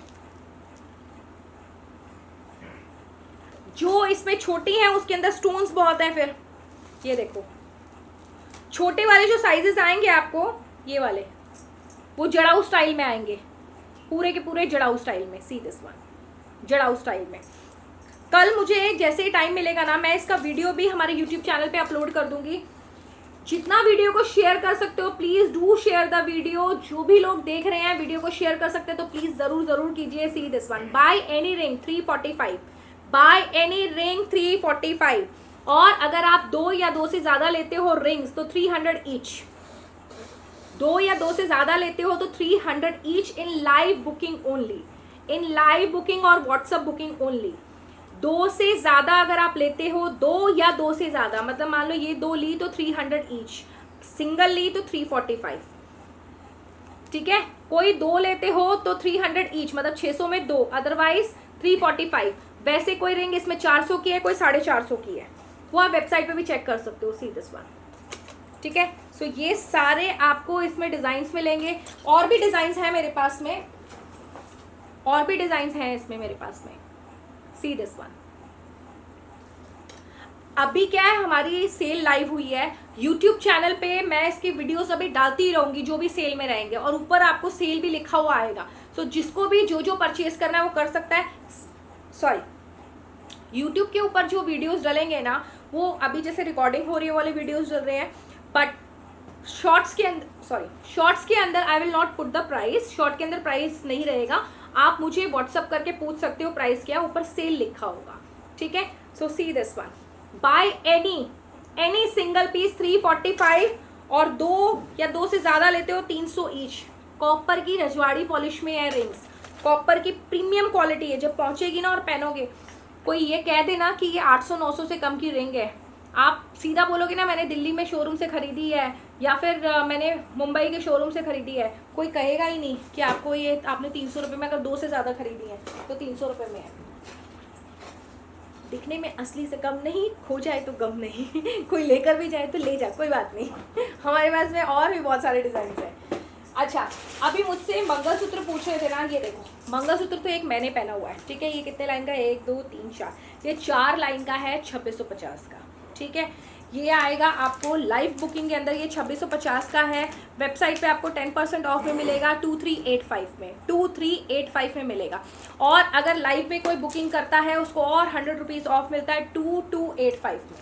जो इसमें छोटी हैं उसके अंदर स्टोन्स बहुत हैं। फिर ये देखो, छोटे वाले जो साइजेस आएंगे आपको, ये वाले वो जड़ाऊ स्टाइल में आएंगे, पूरे के पूरे जड़ाऊ स्टाइल में। सी दिस वन, जड़ाऊ स्टाइल में। कल मुझे जैसे ही टाइम मिलेगा ना, मैं इसका वीडियो भी हमारे यूट्यूब चैनल पे अपलोड कर दूंगी। जितना वीडियो को शेयर कर सकते हो please do share the video. जो भी लोग देख रहे हैं वीडियो को शेयर कर सकते हैं तो प्लीज जरूर जरूर कीजिए। सी this one, buy any ring 345, by any ring 345। और अगर आप 2 या 2 से ज्यादा लेते हो रिंग्स तो 300 ईच। 2 या 2 से ज्यादा लेते हो तो 300 each in live booking only, in live booking और व्हाट्सएप बुकिंग ओनली। 2 से ज्यादा अगर आप लेते हो, 2 या 2 से ज्यादा, मतलब मान लो ये 2 ली तो 300 ईच, सिंगल ली तो 345। ठीक है, कोई 2 लेते हो तो 300 ईच, मतलब 600 में 2, अदरवाइज 345। वैसे कोई रिंग इसमें 400 की है, कोई 450 की है, वो आप वेबसाइट पे भी चेक कर सकते हो। सी दिस वन, ठीक है। सो ये सारे आपको इसमें डिजाइन्स मिलेंगे। और भी डिजाइन्स हैं मेरे पास में, और भी डिजाइन्स हैं इसमें मेरे पास में। सी दिस वन, अभी क्या है, हमारी सेल लाइव हुई है यूट्यूब चैनल पे। मैं इसकी वीडियोस अभी डालती ही रहूंगी जो भी सेल में रहेंगे, और ऊपर आपको सेल भी लिखा हुआ आएगा। सो जिसको भी जो जो परचेज करना है वो कर सकता है। सॉरी, यूट्यूब के ऊपर जो वीडियोस डलेंगे ना, वो अभी जैसे रिकॉर्डिंग हो रही है वाले वीडियोस डल रहे हैं, बट शॉर्ट्स के अंदर, सॉरी, शॉर्ट्स के अंदर I will not put the price. Short के अंदर प्राइस नहीं रहेगा, आप मुझे व्हाट्सअप करके पूछ सकते हो प्राइस क्या, ऊपर सेल लिखा होगा। ठीक है। So see this one, buy any single piece 345, और 2 या 2 से ज्यादा लेते हो 300 ईच। कॉपर की रजवाड़ी पॉलिश में है रिंग्स, कॉपर की प्रीमियम क्वालिटी है। जब पहुंचेगी ना और पहनोगे, कोई ये कह देना कि ये 800-900 से कम की रिंग है, आप सीधा बोलोगे ना मैंने दिल्ली में शोरूम से खरीदी है या फिर मैंने मुंबई के शोरूम से खरीदी है, कोई कहेगा ही नहीं कि आपको ये आपने 300 रुपये में, अगर 2 से ज़्यादा खरीदी है तो 300 रुपये में है। दिखने में असली से कम नहीं, खो जाए तो गम नहीं कोई लेकर भी जाए तो ले जा, कोई बात नहीं हमारे पास में और भी बहुत सारे डिज़ाइन हैं। अच्छा, अभी मुझसे मंगलसूत्र पूछ रहे थे ना, ये देखो मंगलसूत्र तो एक मैंने पहना हुआ है। ठीक है, ये कितने लाइन का है, 1 2 3 4, ये 4 लाइन का है, 2650 का। ठीक है, ये आएगा आपको लाइव बुकिंग के अंदर, ये 2650 का है। वेबसाइट पे आपको 10% ऑफ में मिलेगा 2385 में, 2385 में मिलेगा। और अगर लाइव में कोई बुकिंग करता है उसको और 100 रुपीज़ ऑफ मिलता है 2285 में।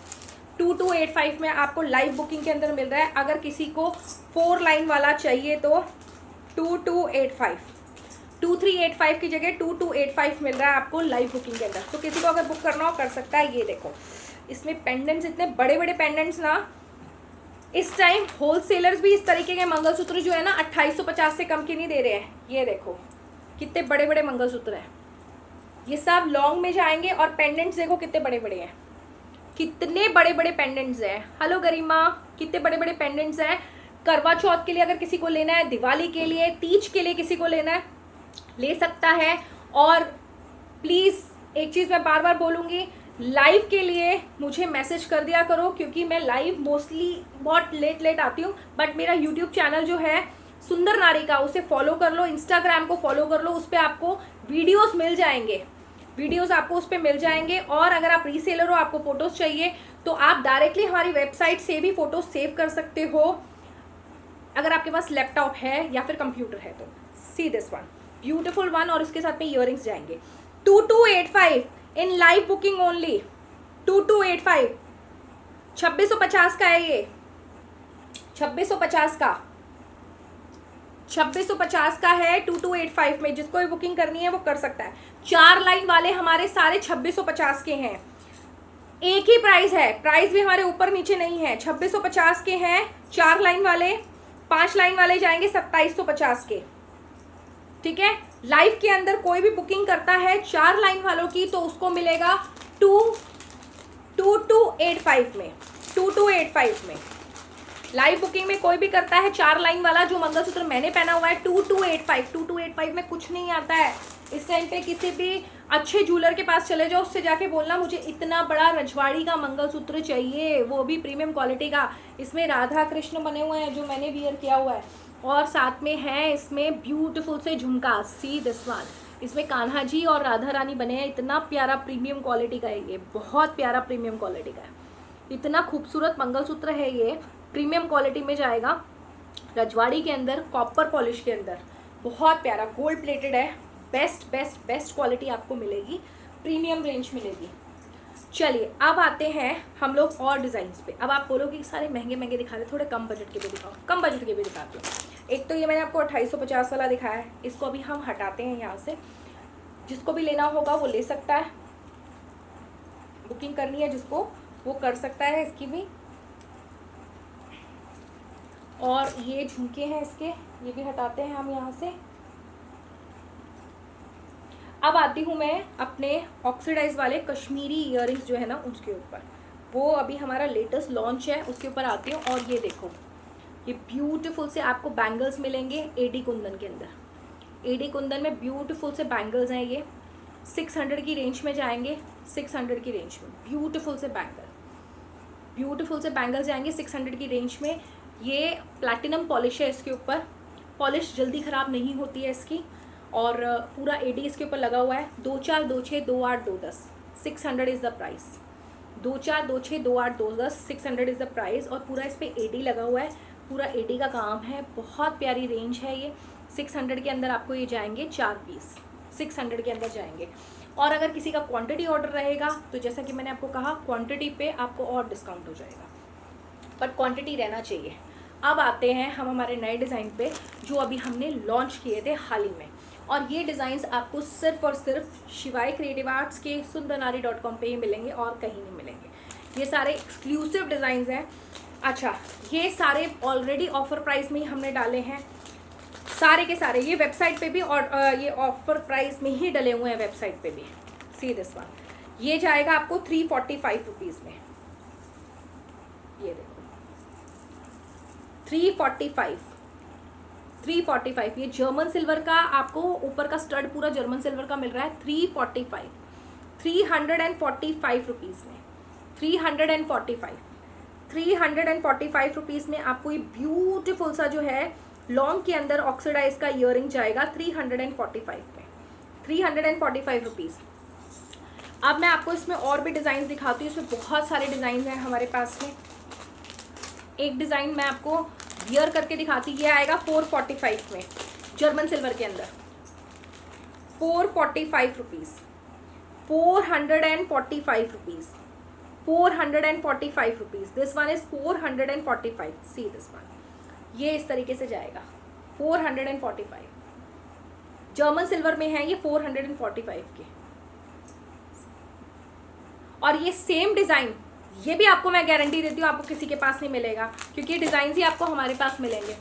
2285 में आपको लाइव बुकिंग के अंदर मिल रहा है। अगर किसी को 4 लाइन वाला चाहिए तो 2285, 2385 की जगह 2285 मिल रहा है आपको लाइव बुकिंग के अंदर। तो किसी को अगर बुक करना हो कर सकता है। ये देखो, इसमें पेंडेंट्स, इतने बड़े बड़े पेंडेंट्स ना, इस टाइम होलसेलर्स भी इस तरीके के मंगलसूत्र जो है ना 2850 से कम के नहीं दे रहे हैं। ये देखो कितने बड़े बड़े मंगलसूत्र हैं, ये सब लॉन्ग में जाएंगे। और पेंडेंट्स देखो कितने बड़े बड़े हैं, कितने बड़े बड़े पेंडेंट्स हैं। हेलो गरिमा, कितने बड़े बड़े पेंडेंट्स हैं। करवा चौथ के लिए अगर किसी को लेना है, दिवाली के लिए, तीज के लिए किसी को लेना है, ले सकता है। और प्लीज़ एक चीज़ मैं बार बार बोलूँगी, लाइव के लिए मुझे मैसेज कर दिया करो, क्योंकि मैं लाइव मोस्टली बहुत लेट आती हूँ। बट मेरा यूट्यूब चैनल जो है सुंदर नारी का, उसे फॉलो कर लो, इंस्टाग्राम को फॉलो कर लो, उस पर आपको वीडियोस मिल जाएंगे, वीडियोस आपको उस पर मिल जाएंगे। और अगर आप रीसेलर हो, आपको फ़ोटोज़ चाहिए, तो आप डायरेक्टली हमारी वेबसाइट से भी फ़ोटोज़ सेव कर सकते हो, अगर आपके पास लैपटॉप है या फिर कंप्यूटर है तो। सी दिस वन, ब्यूटिफुल वन, और उसके साथ में ईयरिंग्स जाएंगे। 2285 इन लाइव बुकिंग ओनली, 2285, 2650 का है ये, 2650 का, 2650 का है 2285 में। जिसको भी बुकिंग करनी है वो कर सकता है। 4 लाइन वाले हमारे सारे 2650 के हैं, एक ही प्राइस है, प्राइस भी हमारे ऊपर नीचे नहीं है। 2650 के हैं 4 लाइन वाले, 5 लाइन वाले जाएंगे 2750 के, ठीक है। लाइव के अंदर कोई भी बुकिंग करता है 4 लाइन वालों की, तो उसको मिलेगा 2285 में, 2285 में। लाइव बुकिंग में कोई भी करता है 4 लाइन वाला, जो मंगलसूत्र मैंने पहना हुआ है 2285 में कुछ नहीं आता है। इस टाइम पे किसी भी अच्छे ज्वेलर के पास चले जाओ, उससे जाके बोलना मुझे इतना बड़ा रजवाड़ी का मंगलसूत्र चाहिए, वो भी प्रीमियम क्वालिटी का। इसमें राधा कृष्ण बने हुए हैं जो मैंने वियर किया हुआ है, और साथ में है इसमें ब्यूटीफुल से झुमका, सी दिस वन। इसमें कान्हा जी और राधा रानी बने हैं। इतना प्यारा प्रीमियम क्वालिटी का है ये, बहुत प्यारा प्रीमियम क्वालिटी का है। इतना खूबसूरत मंगलसूत्र है ये, प्रीमियम क्वालिटी में जाएगा, रजवाड़ी के अंदर, कॉपर पॉलिश के अंदर, बहुत प्यारा, गोल्ड प्लेटेड है। बेस्ट क्वालिटी आपको मिलेगी, प्रीमियम रेंज मिलेगी। चलिए अब आते हैं हम लोग और डिज़ाइंस पे। अब आप बोलोगे कि सारे महंगे महंगे दिखा रहे, थोड़े कम बजट के भी दिखाओ। कम बजट के भी दिखाती हूँ। एक तो ये मैंने आपको 2850 वाला दिखाया है, इसको अभी हम हटाते हैं यहाँ से। जिसको भी लेना होगा वो ले सकता है, बुकिंग करनी है जिसको वो कर सकता है इसकी भी। और ये झुमके हैं इसके, ये भी हटाते हैं हम यहाँ से। अब आती हूँ मैं अपने ऑक्सीडाइज वाले कश्मीरी इयररिंग्स जो है ना उसके ऊपर, वो अभी हमारा लेटेस्ट लॉन्च है, उसके ऊपर आती हूँ। और ये देखो, ये ब्यूटीफुल से आपको बैंगल्स मिलेंगे एडी कुंदन के अंदर। एडी कुंदन में ब्यूटीफुल से बैंगल्स हैं, ये 600 की रेंज में जाएंगे, 600 की रेंज में ब्यूटीफुल से बैंगल्स जाएंगे 600 की रेंज में। ये प्लैटिनम पॉलिश है इसके ऊपर, पॉलिश जल्दी ख़राब नहीं होती है इसकी, और पूरा एडी इसके ऊपर लगा हुआ है। 2426282210, 600 is the price. 2426282210, 600 is the price. और पूरा इस पर एडी लगा हुआ है, पूरा एडी का काम है, बहुत प्यारी रेंज है ये। 600 के अंदर आपको ये जाएंगे 4 पीस, 600 के अंदर जाएंगे। और अगर किसी का क्वांटिटी ऑर्डर रहेगा तो जैसा कि मैंने आपको कहा, क्वांटिटी पे आपको और डिस्काउंट हो जाएगा, बट क्वांटिटी रहना चाहिए। अब आते हैं हम हमारे नए डिज़ाइन पे, जो अभी हमने लॉन्च किए थे हाल ही में। और ये डिज़ाइंस आपको सिर्फ और सिर्फ शिवाय क्रिएटिव आर्ट्स के sundarnari.com पे ही मिलेंगे, और कहीं नहीं मिलेंगे। ये सारे एक्सक्लूसिव डिज़ाइंस हैं। अच्छा, ये सारे ऑलरेडी ऑफर प्राइस में ही हमने डाले हैं, सारे के सारे। ये वेबसाइट पे भी, और ये ऑफर प्राइस में ही डले हुए हैं वेबसाइट पे भी। सी दिस वन, ये जाएगा आपको 345 रुपीज़ में। ये देखो 345, ये जर्मन सिल्वर का आपको ऊपर का स्टड पूरा जर्मन सिल्वर का मिल रहा है। 345 रुपीज़ में, 345 रुपीज़ में आपको ये ब्यूटीफुल सा जो है लॉन्ग के अंदर ऑक्सीडाइज का ईयरिंग जाएगा 345 में, 345 रुपीज़। अब मैं आपको इसमें और भी डिज़ाइन दिखाती हूँ। इसमें बहुत सारे डिज़ाइन हैं हमारे पास में। एक डिज़ाइन मैं आपको वियर करके दिखाती, ये आएगा 445 में, जर्मन सिल्वर के अंदर, 445 rupees, 445 rupees, 445 rupees. This one is 445। C this one, ये इस तरीके से जाएगा 445, जर्मन सिल्वर में है ये 445 के। और ये सेम डिज़ाइन ये भी आपको मैं गारंटी देती हूँ आपको किसी के पास नहीं मिलेगा, क्योंकि ये डिज़ाइन ही आपको हमारे पास मिलेंगे।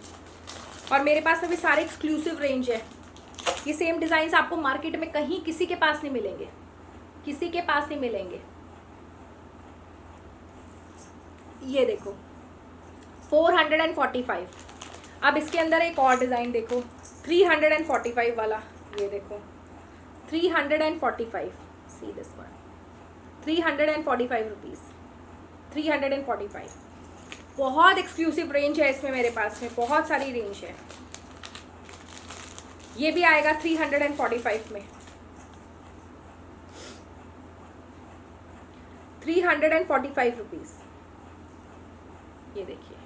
और मेरे पास में भी सारे एक्सक्लूसिव रेंज है। ये सेम डिज़ाइंस आपको मार्केट में कहीं किसी के पास नहीं मिलेंगे, किसी के पास नहीं मिलेंगे। ये देखो 445। अब इसके अंदर एक और डिज़ाइन देखो 345 वाला, ये देखो 345। सी दिस वन 345 रुपीज़, 345। बहुत एक्सक्लूसिव रेंज है इसमें मेरे पास में, बहुत सारी रेंज है। ये भी आएगा 345 में, 345 रुपीज़। ये देखिए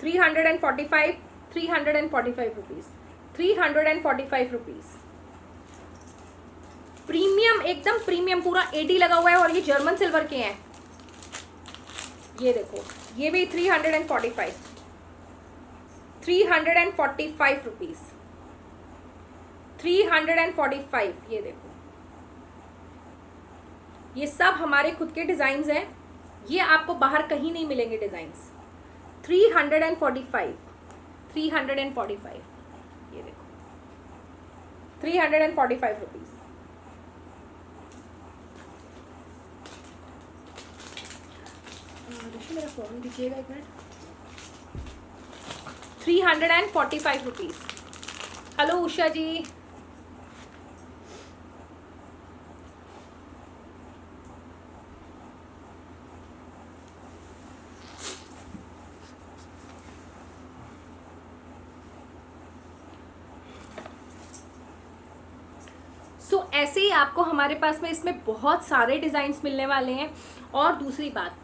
345, 345 रुपीज़, 345 रुपीज़। प्रीमियम, एकदम प्रीमियम, पूरा 80 लगा हुआ है और ये जर्मन सिल्वर के हैं। ये देखो ये भी 345, 345 रुपीज़, 345। ये देखो ये सब हमारे खुद के डिज़ाइंस हैं, ये आपको बाहर कहीं नहीं मिलेंगे डिज़ाइंस। 345, 345। ये देखो 345 रुपीज़। मेरा फोन दीजिएगा एक मिनट। 345 रुपीज़। हेलो उषा जी, ऐसे ही आपको हमारे पास में इसमें बहुत सारे डिज़ाइंस मिलने वाले हैं। और दूसरी बात,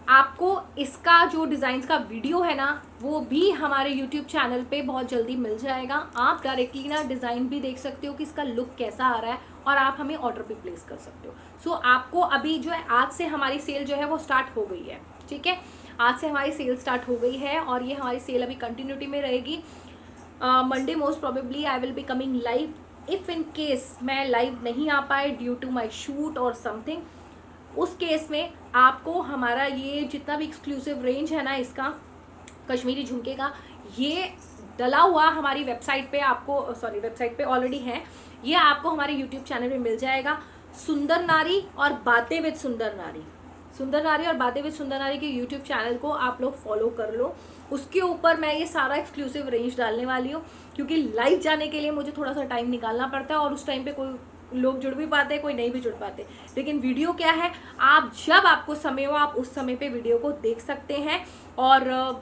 आपको इसका जो डिज़ाइंस का वीडियो है ना वो भी हमारे यूट्यूब चैनल पे बहुत जल्दी मिल जाएगा। आप डायरेक्टली ना डिज़ाइन भी देख सकते हो कि इसका लुक कैसा आ रहा है और आप हमें ऑर्डर भी प्लेस कर सकते हो। आपको अभी जो है आज से हमारी सेल जो है वो स्टार्ट हो गई है, ठीक है। आज से हमारी सेल स्टार्ट हो गई है और ये हमारी सेल अभी कंटिन्यूटी में रहेगी। Monday most probably I will be coming live. If in case मैं लाइव नहीं आ पाए ड्यू टू माई शूट और समथिंग, उस केस में आपको हमारा ये जितना भी एक्सक्लूसिव रेंज है ना इसका कश्मीरी झुमके का, ये डला हुआ हमारी वेबसाइट पे आपको, सॉरी वेबसाइट पे ऑलरेडी है, ये आपको हमारे यूट्यूब चैनल पे मिल जाएगा। सुंदर नारी और बातें विद सुंदर नारी, सुंदर नारी और बातें विद सुंदर नारी के यूट्यूब चैनल को आप लोग फॉलो कर लो। उसके ऊपर मैं ये सारा एक्सक्लूसिव रेंज डालने वाली हूँ, क्योंकि लाइव जाने के लिए मुझे थोड़ा सा टाइम निकालना पड़ता है और उस टाइम पे कोई लोग जुड़ भी पाते हैं, कोई नहीं भी जुड़ पाते। लेकिन वीडियो क्या है, आप जब आपको समय हो आप उस समय पे वीडियो को देख सकते हैं। और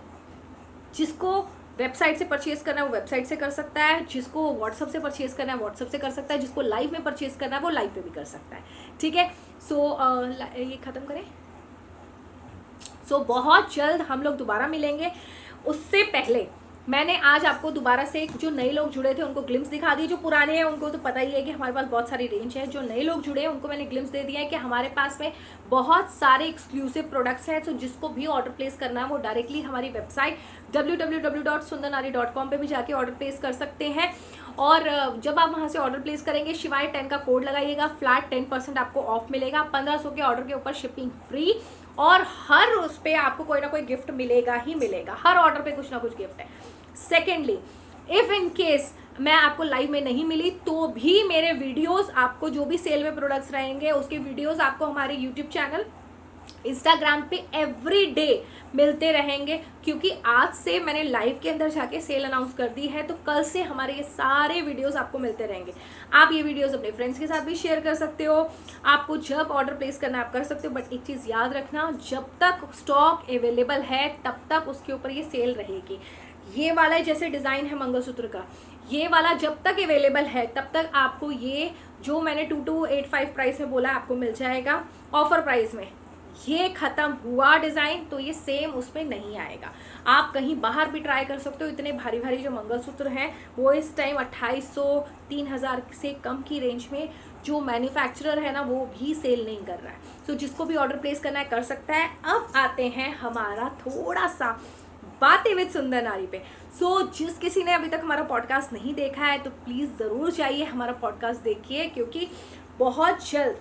जिसको वेबसाइट से परचेज करना है वो वेबसाइट से कर सकता है, जिसको व्हाट्सअप से परचेज करना है व्हाट्सअप से कर सकता है, जिसको लाइव में परचेज करना है वो लाइव पे भी कर सकता है, ठीक है। ये ख़त्म करें। बहुत जल्द हम लोग दोबारा मिलेंगे। उससे पहले मैंने आज आपको दोबारा से जो नए लोग जुड़े थे उनको ग्लिम्स दिखा दी। जो पुराने हैं उनको तो पता ही है कि हमारे पास बहुत सारी रेंज है। जो नए लोग जुड़े हैं उनको मैंने ग्लिम्स दे दिया है कि हमारे पास में बहुत सारे एक्सक्लूसिव प्रोडक्ट्स हैं। तो जिसको भी ऑर्डर प्लेस करना है वो डायरेक्टली हमारी वेबसाइट www.sundernari.com पे भी जाके ऑर्डर प्लेस कर सकते हैं। और जब आप वहाँ से ऑर्डर प्लेस करेंगे शिवाय 10 का कोड लगाइएगा, फ्लैट 10% आपको ऑफ मिलेगा। 1500 के ऑर्डर के ऊपर शिपिंग फ्री, और हर उस पर आपको कोई ना कोई गिफ्ट मिलेगा ही मिलेगा। हर ऑर्डर पे कुछ ना कुछ गिफ्ट है। सेकेंडली, इफ़ इन केस मैं आपको लाइव में नहीं मिली तो भी मेरे वीडियोस आपको, जो भी सेल में प्रोडक्ट्स रहेंगे उसके वीडियोस आपको हमारे यूट्यूब चैनल, इंस्टाग्राम पे एवरी डे मिलते रहेंगे। क्योंकि आज से मैंने लाइव के अंदर जाके सेल अनाउंस कर दी है, तो कल से हमारे ये सारे वीडियोस आपको मिलते रहेंगे। आप ये वीडियोस अपने फ्रेंड्स के साथ भी शेयर कर सकते हो। आपको जब ऑर्डर प्लेस करना आप कर सकते हो, बट एक चीज़ याद रखना, जब तक स्टॉक अवेलेबल है तब तक उसके ऊपर ये सेल रहेगी। ये वाला जैसे डिज़ाइन है मंगलसूत्र का, ये वाला जब तक अवेलेबल है तब तक आपको ये जो मैंने 2285 प्राइस में बोला आपको मिल जाएगा ऑफर प्राइस में। ये ख़त्म हुआ डिज़ाइन तो ये सेम उसमें नहीं आएगा। आप कहीं बाहर भी ट्राई कर सकते हो। इतने भारी भारी जो मंगलसूत्र हैं वो इस टाइम 2800 3000 से कम की रेंज में जो मैन्युफैक्चरर है ना वो भी सेल नहीं कर रहा है। जिसको भी ऑर्डर प्लेस करना है कर सकता है। अब आते हैं हमारा थोड़ा सा बातें विद सुंदर नारी पे। जिस किसी ने अभी तक हमारा पॉडकास्ट नहीं देखा है तो प्लीज़ ज़रूर जाइए हमारा पॉडकास्ट देखिए, क्योंकि बहुत जल्द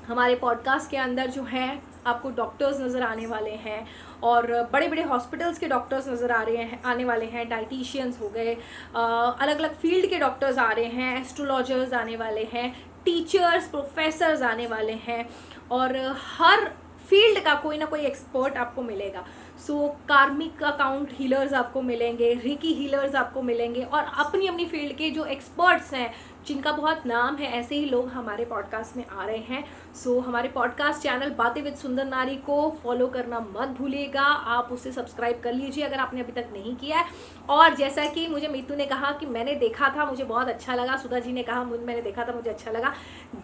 हमारे पॉडकास्ट के अंदर जो है आपको डॉक्टर्स नज़र आने वाले हैं और बड़े बड़े हॉस्पिटल्स के डॉक्टर्स नज़र आने वाले हैं, डाइटिशियंस हो गए, अलग अलग फील्ड के डॉक्टर्स आ रहे हैं, एस्ट्रोलॉजर्स आने वाले हैं, टीचर्स, प्रोफेसर्स आने वाले हैं और हर फील्ड का कोई ना कोई एक्सपर्ट आपको मिलेगा। सो कार्मिक अकाउंट हीलर्स आपको मिलेंगे, रिकी हीलर्स आपको मिलेंगे और अपनी अपनी फील्ड के जो एक्सपर्ट्स हैं जिनका बहुत नाम है, ऐसे ही लोग हमारे पॉडकास्ट में आ रहे हैं। सो हमारे पॉडकास्ट चैनल बातें विद सुंदर नारी को फॉलो करना मत भूलिएगा, आप उसे सब्सक्राइब कर लीजिए अगर आपने अभी तक नहीं किया है। और जैसा कि मुझे मीतू ने कहा कि मैंने देखा था, मुझे बहुत अच्छा लगा, सुधा जी ने कहा मैंने देखा था, मुझे अच्छा लगा,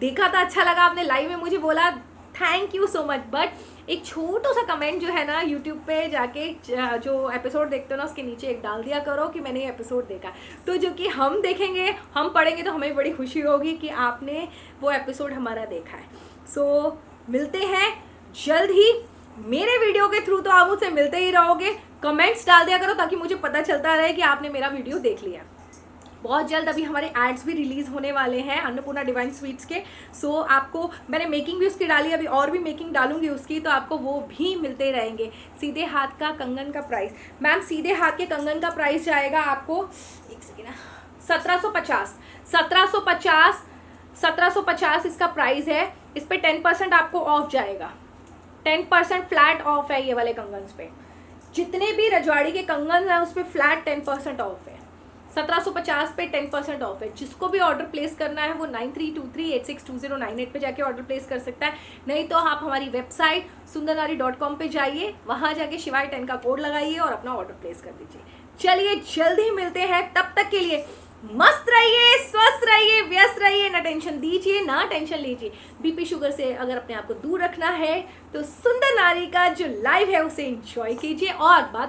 देखा था अच्छा लगा, आपने लाइव में मुझे बोला, thank you so much. But एक छोटा सा कमेंट जो है ना यूट्यूब पे जाके जो एपिसोड देखते हो ना उसके नीचे एक डाल दिया करो कि मैंने ये एपिसोड देखा, तो जो कि हम देखेंगे, हम पढ़ेंगे तो हमें बड़ी खुशी होगी कि आपने वो एपिसोड हमारा देखा है। सो मिलते हैं जल्द ही, मेरे वीडियो के थ्रू तो आप मुझसे मिलते ही रहोगे, कमेंट्स डाल दिया करो ताकि मुझे पता चलता रहे कि आपने मेरा वीडियो देख लिया। बहुत जल्द अभी हमारे एड्स भी रिलीज़ होने वाले हैं अन्नपूर्णा डिवाइन स्वीट्स के। सो आपको मैंने मेकिंग भी उसकी डाली, अभी और भी मेकिंग डालूंगी उसकी, तो आपको वो भी मिलते रहेंगे। सीधे हाथ का कंगन का प्राइस, मैम सीधे हाथ के कंगन का प्राइस जाएगा आपको, एक सेकेंड, 1750 इसका प्राइस है। इस पर 10% आपको ऑफ जाएगा, 10% फ्लैट ऑफ है ये वाले कंगन पे। जितने भी रजवाड़ी के कंगन हैं उस पर फ्लैट 10% ऑफ है, 1750 पे 10% ऑफ है। जिसको भी ऑर्डर प्लेस करना है वो 9323862098 पे जाके ऑर्डर प्लेस कर सकता है, नहीं तो आप हमारी वेबसाइट sundarnari.com पे जाइए, वहाँ जाके शिवाय 10 का कोड लगाइए और अपना ऑर्डर प्लेस कर दीजिए। चलिए जल्द ही मिलते हैं, तब तक के लिए मस्त रहिए, स्वस्थ रहिए, व्यस्त रहिए, ना टेंशन दीजिए ना टेंशन लीजिए। बीपी शुगर से अगर अपने आप को दूर रखना है तो सुंदर नारी का जो लाइव है उसे एंजॉय कीजिए और बात